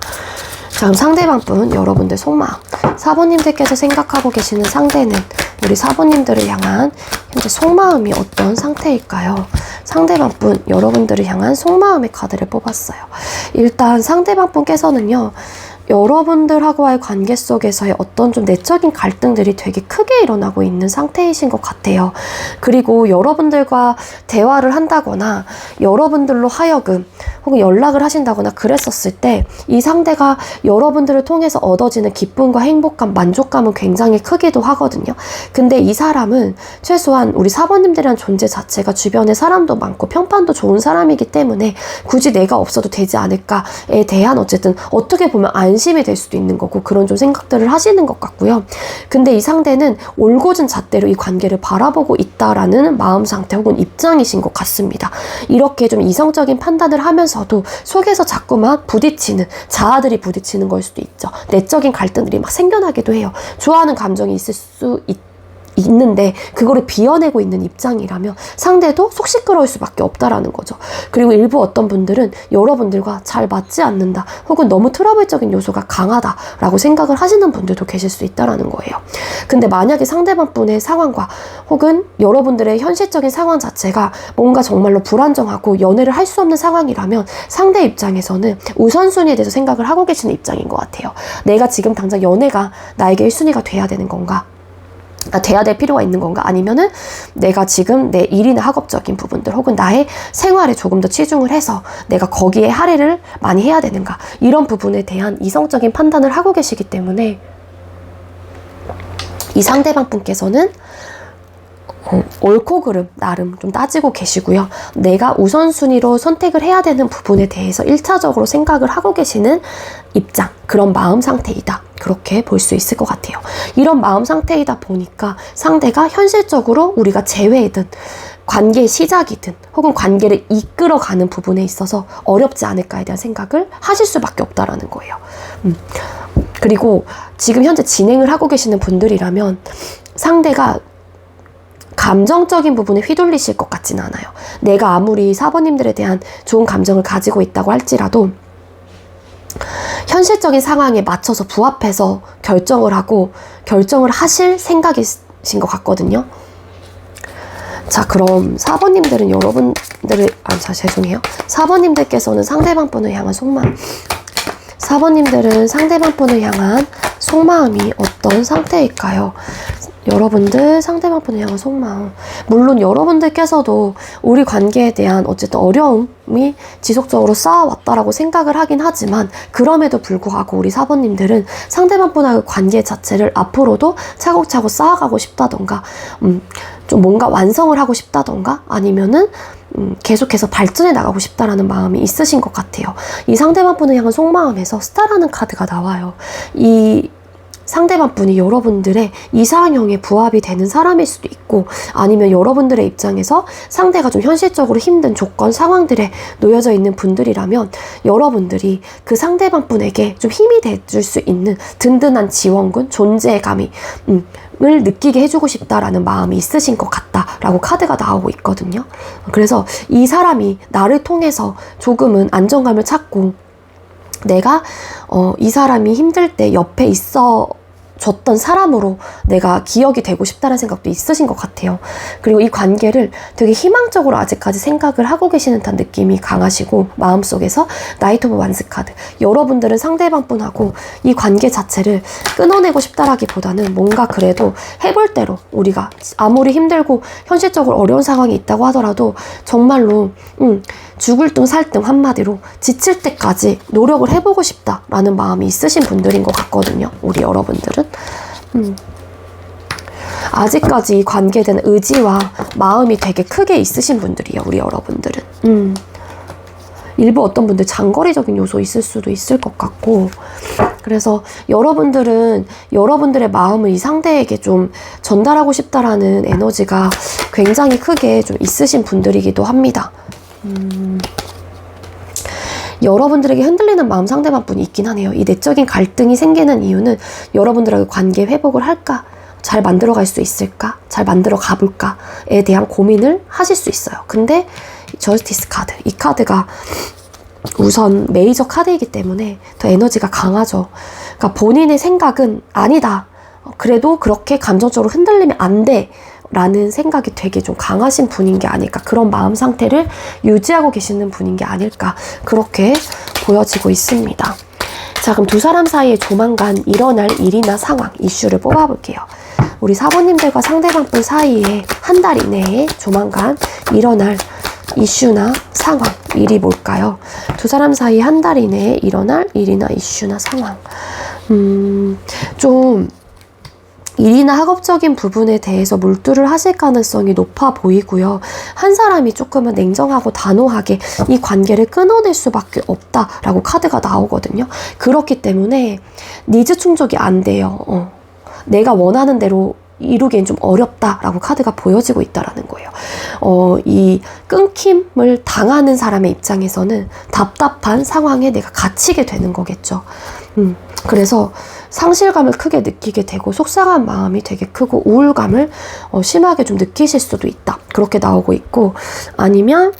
자, 그럼 상대방 분, 여러분들 속마음. 사부님들께서 생각하고 계시는 상대는 우리 사부님들을 향한 현재 속마음이 어떤 상태일까요? 상대방 분, 여러분들을 향한 속마음의 카드를 뽑았어요. 일단 상대방 분께서는요, 여러분들하고의 관계 속에서의 어떤 좀 내적인 갈등들이 되게 크게 일어나고 있는 상태이신 것 같아요. 그리고 여러분들과 대화를 한다거나 여러분들로 하여금 혹은 연락을 하신다거나 그랬었을 때 이 상대가 여러분들을 통해서 얻어지는 기쁨과 행복감, 만족감은 굉장히 크기도 하거든요. 근데 이 사람은 최소한 우리 사모님들이란 존재 자체가 주변에 사람도 많고 평판도 좋은 사람이기 때문에 굳이 내가 없어도 되지 않을까에 대한 어쨌든 어떻게 보면 안심이 될 수도 있는 거고 그런 좀 생각들을 하시는 것 같고요. 근데 이 상대는 올곧은 잣대로 이 관계를 바라보고 있다라는 마음 상태 혹은 입장이신 것 같습니다. 이렇게 좀 이성적인 판단을 하면서도 속에서 자꾸만 부딪히는, 자아들이 부딪히는 걸 수도 있죠. 내적인 갈등들이 막 생겨나기도 해요. 좋아하는 감정이 있을 수 있는데 그거를 비워내고 있는 입장이라면 상대도 속 시끄러울 수밖에 없다라는 거죠. 그리고 일부 어떤 분들은 여러분들과 잘 맞지 않는다 혹은 너무 트러블적인 요소가 강하다라고 생각을 하시는 분들도 계실 수 있다라는 거예요. 근데 만약에 상대방 분의 상황과 혹은 여러분들의 현실적인 상황 자체가 뭔가 정말로 불안정하고 연애를 할 수 없는 상황이라면 상대 입장에서는 우선순위에 대해서 생각을 하고 계시는 입장인 것 같아요. 내가 지금 당장 연애가 나에게 1순위가 돼야 되는 건가? 돼야 될 필요가 있는 건가? 아니면은 내가 지금 내 일이나 학업적인 부분들 혹은 나의 생활에 조금 더 치중을 해서 내가 거기에 할애를 많이 해야 되는가? 이런 부분에 대한 이성적인 판단을 하고 계시기 때문에 이 상대방 분께서는 옳고 그름 나름 좀 따지고 계시고요. 내가 우선순위로 선택을 해야 되는 부분에 대해서 1차적으로 생각을 하고 계시는 입장, 그런 마음 상태이다. 그렇게 볼 수 있을 것 같아요. 이런 마음 상태이다 보니까 상대가 현실적으로 우리가 재회이든 관계의 시작이든 혹은 관계를 이끌어가는 부분에 있어서 어렵지 않을까에 대한 생각을 하실 수밖에 없다라는 거예요. 그리고 지금 현재 진행을 하고 계시는 분들이라면 상대가 감정적인 부분에 휘둘리실 것 같지는 않아요. 내가 아무리 사부님들에 대한 좋은 감정을 가지고 있다고 할지라도 현실적인 상황에 맞춰서 부합해서 결정을 하실 생각이신 것 같거든요. 자, 그럼 사부님들은 죄송해요. 사부님들께서는 상대방 분을 향한 속마음. 사부님들은 상대방 분을 향한 속마음이 어떤 상태일까요? 여러분들 상대방 분을 향한 속마음. 물론 여러분들께서도 우리 관계에 대한 어쨌든 어려움이 지속적으로 쌓아왔다라고 생각을 하긴 하지만 그럼에도 불구하고 우리 사부님들은 상대방 분과의 관계 자체를 앞으로도 차곡차곡 쌓아가고 싶다던가 좀 뭔가 완성을 하고 싶다던가 아니면은 계속해서 발전해 나가고 싶다라는 마음이 있으신 것 같아요. 이 상대방 분을 향한 속마음에서 스타라는 카드가 나와요. 이 상대방 분이 여러분들의 이상형에 부합이 되는 사람일 수도 있고 아니면 여러분들의 입장에서 상대가 좀 현실적으로 힘든 조건, 상황들에 놓여져 있는 분들이라면 여러분들이 그 상대방 분에게 좀 힘이 돼줄 수 있는 든든한 지원군, 존재감이 느끼게 해주고 싶다라는 마음이 있으신 것 같다라고 카드가 나오고 있거든요. 그래서 이 사람이 나를 통해서 조금은 안정감을 찾고 내가 이 사람이 힘들 때 옆에 있어 줬던 사람으로 내가 기억이 되고 싶다는 생각도 있으신 것 같아요. 그리고 이 관계를 되게 희망적으로 아직까지 생각을 하고 계시는 듯한 느낌이 강하시고 마음속에서 나이트 오브 완스 카드, 여러분들은 상대방 분하고 이 관계 자체를 끊어내고 싶다라기보다는 뭔가 그래도 해볼 대로 우리가 아무리 힘들고 현실적으로 어려운 상황이 있다고 하더라도 정말로 죽을 둥 살 둥 한마디로 지칠 때까지 노력을 해보고 싶다라는 마음이 있으신 분들인 것 같거든요. 우리 여러분들은. 아직까지 이 관계에 대한 의지와 마음이 되게 크게 있으신 분들이에요. 우리 여러분들은. 일부 어떤 분들 장거리적인 요소 있을 수도 있을 것 같고, 그래서 여러분들은 여러분들의 마음을 이 상대에게 좀 전달하고 싶다라는 에너지가 굉장히 크게 좀 있으신 분들이기도 합니다. 여러분들에게 흔들리는 마음 상대방 분이 있긴 하네요. 이 내적인 갈등이 생기는 이유는 여러분들하고 관계 회복을 할까? 잘 만들어갈 수 있을까? 잘 만들어 가볼까에 대한 고민을 하실 수 있어요. 근데 저스티스 카드, 이 카드가 우선 메이저 카드이기 때문에 더 에너지가 강하죠. 그러니까 본인의 생각은 아니다. 그래도 그렇게 감정적으로 흔들리면 안 돼. 라는 생각이 되게 좀 강하신 분인 게 아닐까, 그런 마음 상태를 유지하고 계시는 분인 게 아닐까, 그렇게 보여지고 있습니다. 자, 그럼 두 사람 사이에 조만간 일어날 일이나 상황, 이슈를 뽑아볼게요. 우리 사부님들과 상대방 분 사이에 한 달 이내에 조만간 일어날 이슈나 상황, 일이 뭘까요? 두 사람 사이 한 달 이내에 일어날 일이나 이슈나 상황. 좀 일이나 학업적인 부분에 대해서 몰두를 하실 가능성이 높아 보이고요. 한 사람이 조금은 냉정하고 단호하게 이 관계를 끊어낼 수밖에 없다라고 카드가 나오거든요. 그렇기 때문에 니즈 충족이 안 돼요. 내가 원하는 대로 이루기엔 좀 어렵다라고 카드가 보여지고 있다라는 거예요. 이 끊김을 당하는 사람의 입장에서는 답답한 상황에 내가 갇히게 되는 거겠죠. 그래서 상실감을 크게 느끼게 되고 속상한 마음이 되게 크고 우울감을 심하게 좀 느끼실 수도 있다. 그렇게 나오고 있고, 아니면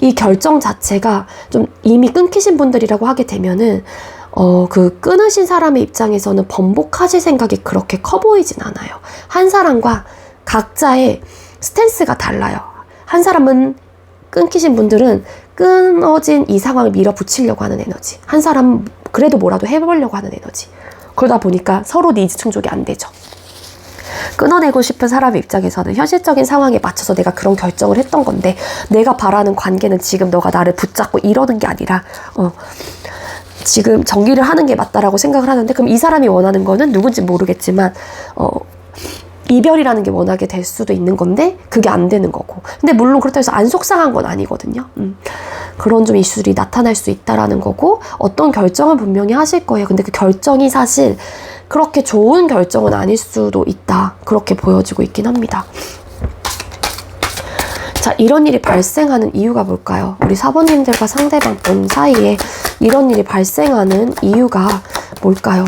이 결정 자체가 좀 이미 끊기신 분들이라고 하게 되면은 그 끊으신 사람의 입장에서는 번복하실 생각이 그렇게 커 보이진 않아요. 한 사람과 각자의 스탠스가 달라요. 한 사람은, 끊기신 분들은 끊어진 이 상황을 밀어붙이려고 하는 에너지, 한 사람은 그래도 뭐라도 해보려고 하는 에너지. 그러다 보니까 서로 니즈 충족이 안 되죠. 끊어내고 싶은 사람의 입장에서는 현실적인 상황에 맞춰서 내가 그런 결정을 했던 건데, 내가 바라는 관계는 지금 너가 나를 붙잡고 이러는 게 아니라 지금 정리를 하는 게 맞다라고 생각을 하는데, 그럼 이 사람이 원하는 거는 누군지 모르겠지만 이별이라는 게 원하게 될 수도 있는 건데 그게 안 되는 거고, 근데 물론 그렇다고 해서 안 속상한 건 아니거든요. 그런 좀 이슈들이 나타날 수 있다라는 거고, 어떤 결정은 분명히 하실 거예요. 근데 그 결정이 사실 그렇게 좋은 결정은 아닐 수도 있다, 그렇게 보여지고 있긴 합니다. 자, 이런 일이 발생하는 이유가 뭘까요? 우리 사부님들과 상대방 분 사이에 이런 일이 발생하는 이유가 뭘까요?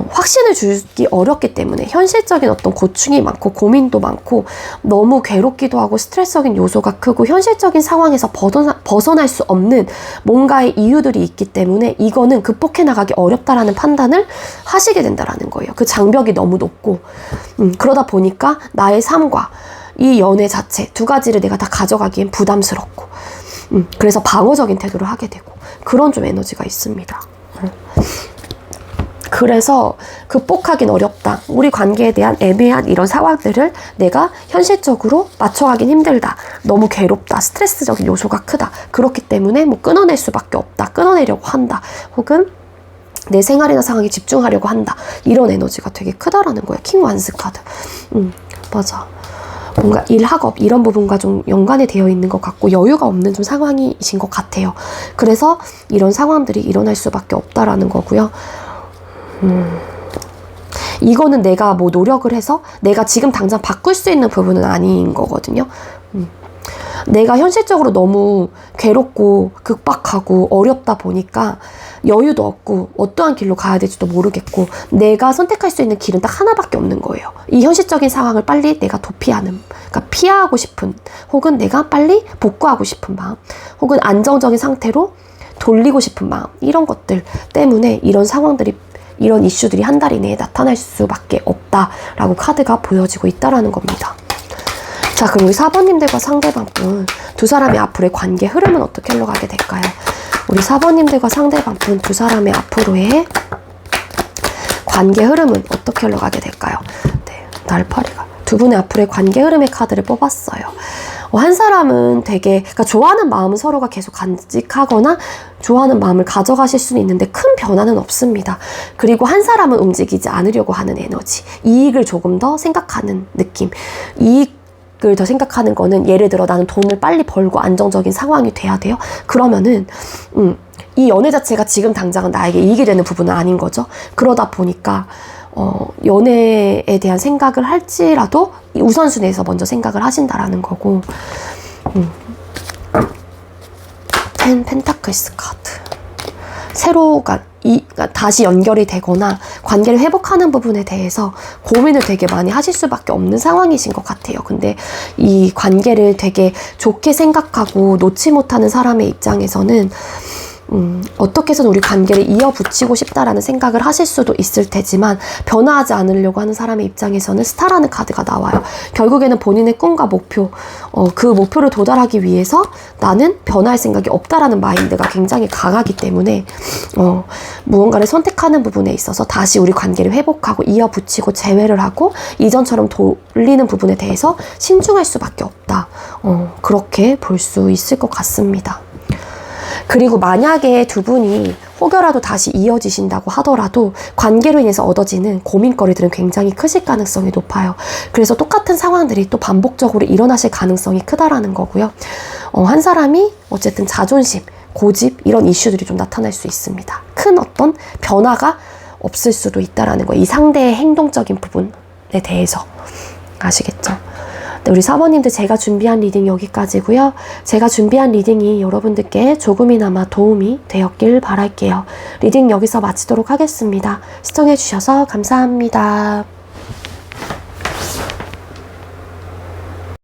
확신을 주기 어렵기 때문에 현실적인 어떤 고충이 많고 고민도 많고 너무 괴롭기도 하고 스트레스적인 요소가 크고 현실적인 상황에서 벗어날 수 없는 뭔가의 이유들이 있기 때문에 이거는 극복해 나가기 어렵다라는 판단을 하시게 된다라는 거예요. 그 장벽이 너무 높고 그러다 보니까 나의 삶과 이 연애 자체 두 가지를 내가 다 가져가기엔 부담스럽고 그래서 방어적인 태도를 하게 되고, 그런 좀 에너지가 있습니다. 그래서 극복하긴 어렵다, 우리 관계에 대한 애매한 이런 상황들을 내가 현실적으로 맞춰가긴 힘들다, 너무 괴롭다, 스트레스적인 요소가 크다, 그렇기 때문에 뭐 끊어낼 수밖에 없다, 끊어내려고 한다, 혹은 내 생활이나 상황에 집중하려고 한다, 이런 에너지가 되게 크다라는 거예요. 킹 완스 카드. 맞아. 뭔가 일, 학업 이런 부분과 좀 연관이 되어 있는 것 같고 여유가 없는 좀 상황이신 것 같아요. 그래서 이런 상황들이 일어날 수밖에 없다라는 거고요. 이거는 내가 뭐 노력을 해서 내가 지금 당장 바꿀 수 있는 부분은 아닌 거거든요. 내가 현실적으로 너무 괴롭고 극박하고 어렵다 보니까 여유도 없고 어떠한 길로 가야 될지도 모르겠고 내가 선택할 수 있는 길은 딱 하나밖에 없는 거예요. 이 현실적인 상황을 빨리 내가 도피하는, 그러니까 피하고 싶은, 혹은 내가 빨리 복구하고 싶은 마음, 혹은 안정적인 상태로 돌리고 싶은 마음, 이런 것들 때문에 이런 상황들이, 이런 이슈들이 한 달 이내에 나타날 수밖에 없다라고 카드가 보여지고 있다라는 겁니다. 자, 그럼 우리 4번님들과 상대방분 두 사람의 앞으로의 관계 흐름은 어떻게 흘러가게 될까요? 우리 4번님들과 상대방분 두 사람의 앞으로의 관계 흐름은 어떻게 흘러가게 될까요? 네, 날파리가 두 분의 앞으로의 관계 흐름의 카드를 뽑았어요. 한 사람은 되게, 그러니까 좋아하는 마음은 서로가 계속 간직하거나 좋아하는 마음을 가져가실 수는 있는데 큰 변화는 없습니다. 그리고 한 사람은 움직이지 않으려고 하는 에너지, 이익을 조금 더 생각하는 느낌. 이익을 더 생각하는 거는 예를 들어 나는 돈을 빨리 벌고 안정적인 상황이 돼야 돼요. 그러면은 이 연애 자체가 지금 당장은 나에게 이익이 되는 부분은 아닌 거죠. 그러다 보니까 연애에 대한 생각을 할지라도 우선순위에서 먼저 생각을 하신다라는 거고. 10 펜타클스 카드. 그러니까 다시 연결이 되거나 관계를 회복하는 부분에 대해서 고민을 되게 많이 하실 수밖에 없는 상황이신 것 같아요. 근데 이 관계를 되게 좋게 생각하고 놓지 못하는 사람의 입장에서는 어떻게 해서든 우리 관계를 이어붙이고 싶다라는 생각을 하실 수도 있을 테지만 변화하지 않으려고 하는 사람의 입장에서는 스타라는 카드가 나와요. 결국에는 본인의 꿈과 목표, 그 목표를 도달하기 위해서 나는 변화할 생각이 없다라는 마인드가 굉장히 강하기 때문에 무언가를 선택하는 부분에 있어서 다시 우리 관계를 회복하고 이어붙이고 재회를 하고 이전처럼 돌리는 부분에 대해서 신중할 수밖에 없다. 그렇게 볼 수 있을 것 같습니다. 그리고 만약에 두 분이 혹여라도 다시 이어지신다고 하더라도 관계로 인해서 얻어지는 고민거리들은 굉장히 크실 가능성이 높아요. 그래서 똑같은 상황들이 또 반복적으로 일어나실 가능성이 크다라는 거고요. 한 사람이 어쨌든 자존심, 고집 이런 이슈들이 좀 나타날 수 있습니다. 큰 어떤 변화가 없을 수도 있다라는 거예요. 이 상대의 행동적인 부분에 대해서. 아시겠죠? 네, 우리 사모님들 제가 준비한 리딩 여기까지고요. 제가 준비한 리딩이 여러분들께 조금이나마 도움이 되었길 바랄게요. 리딩 여기서 마치도록 하겠습니다. 시청해주셔서 감사합니다.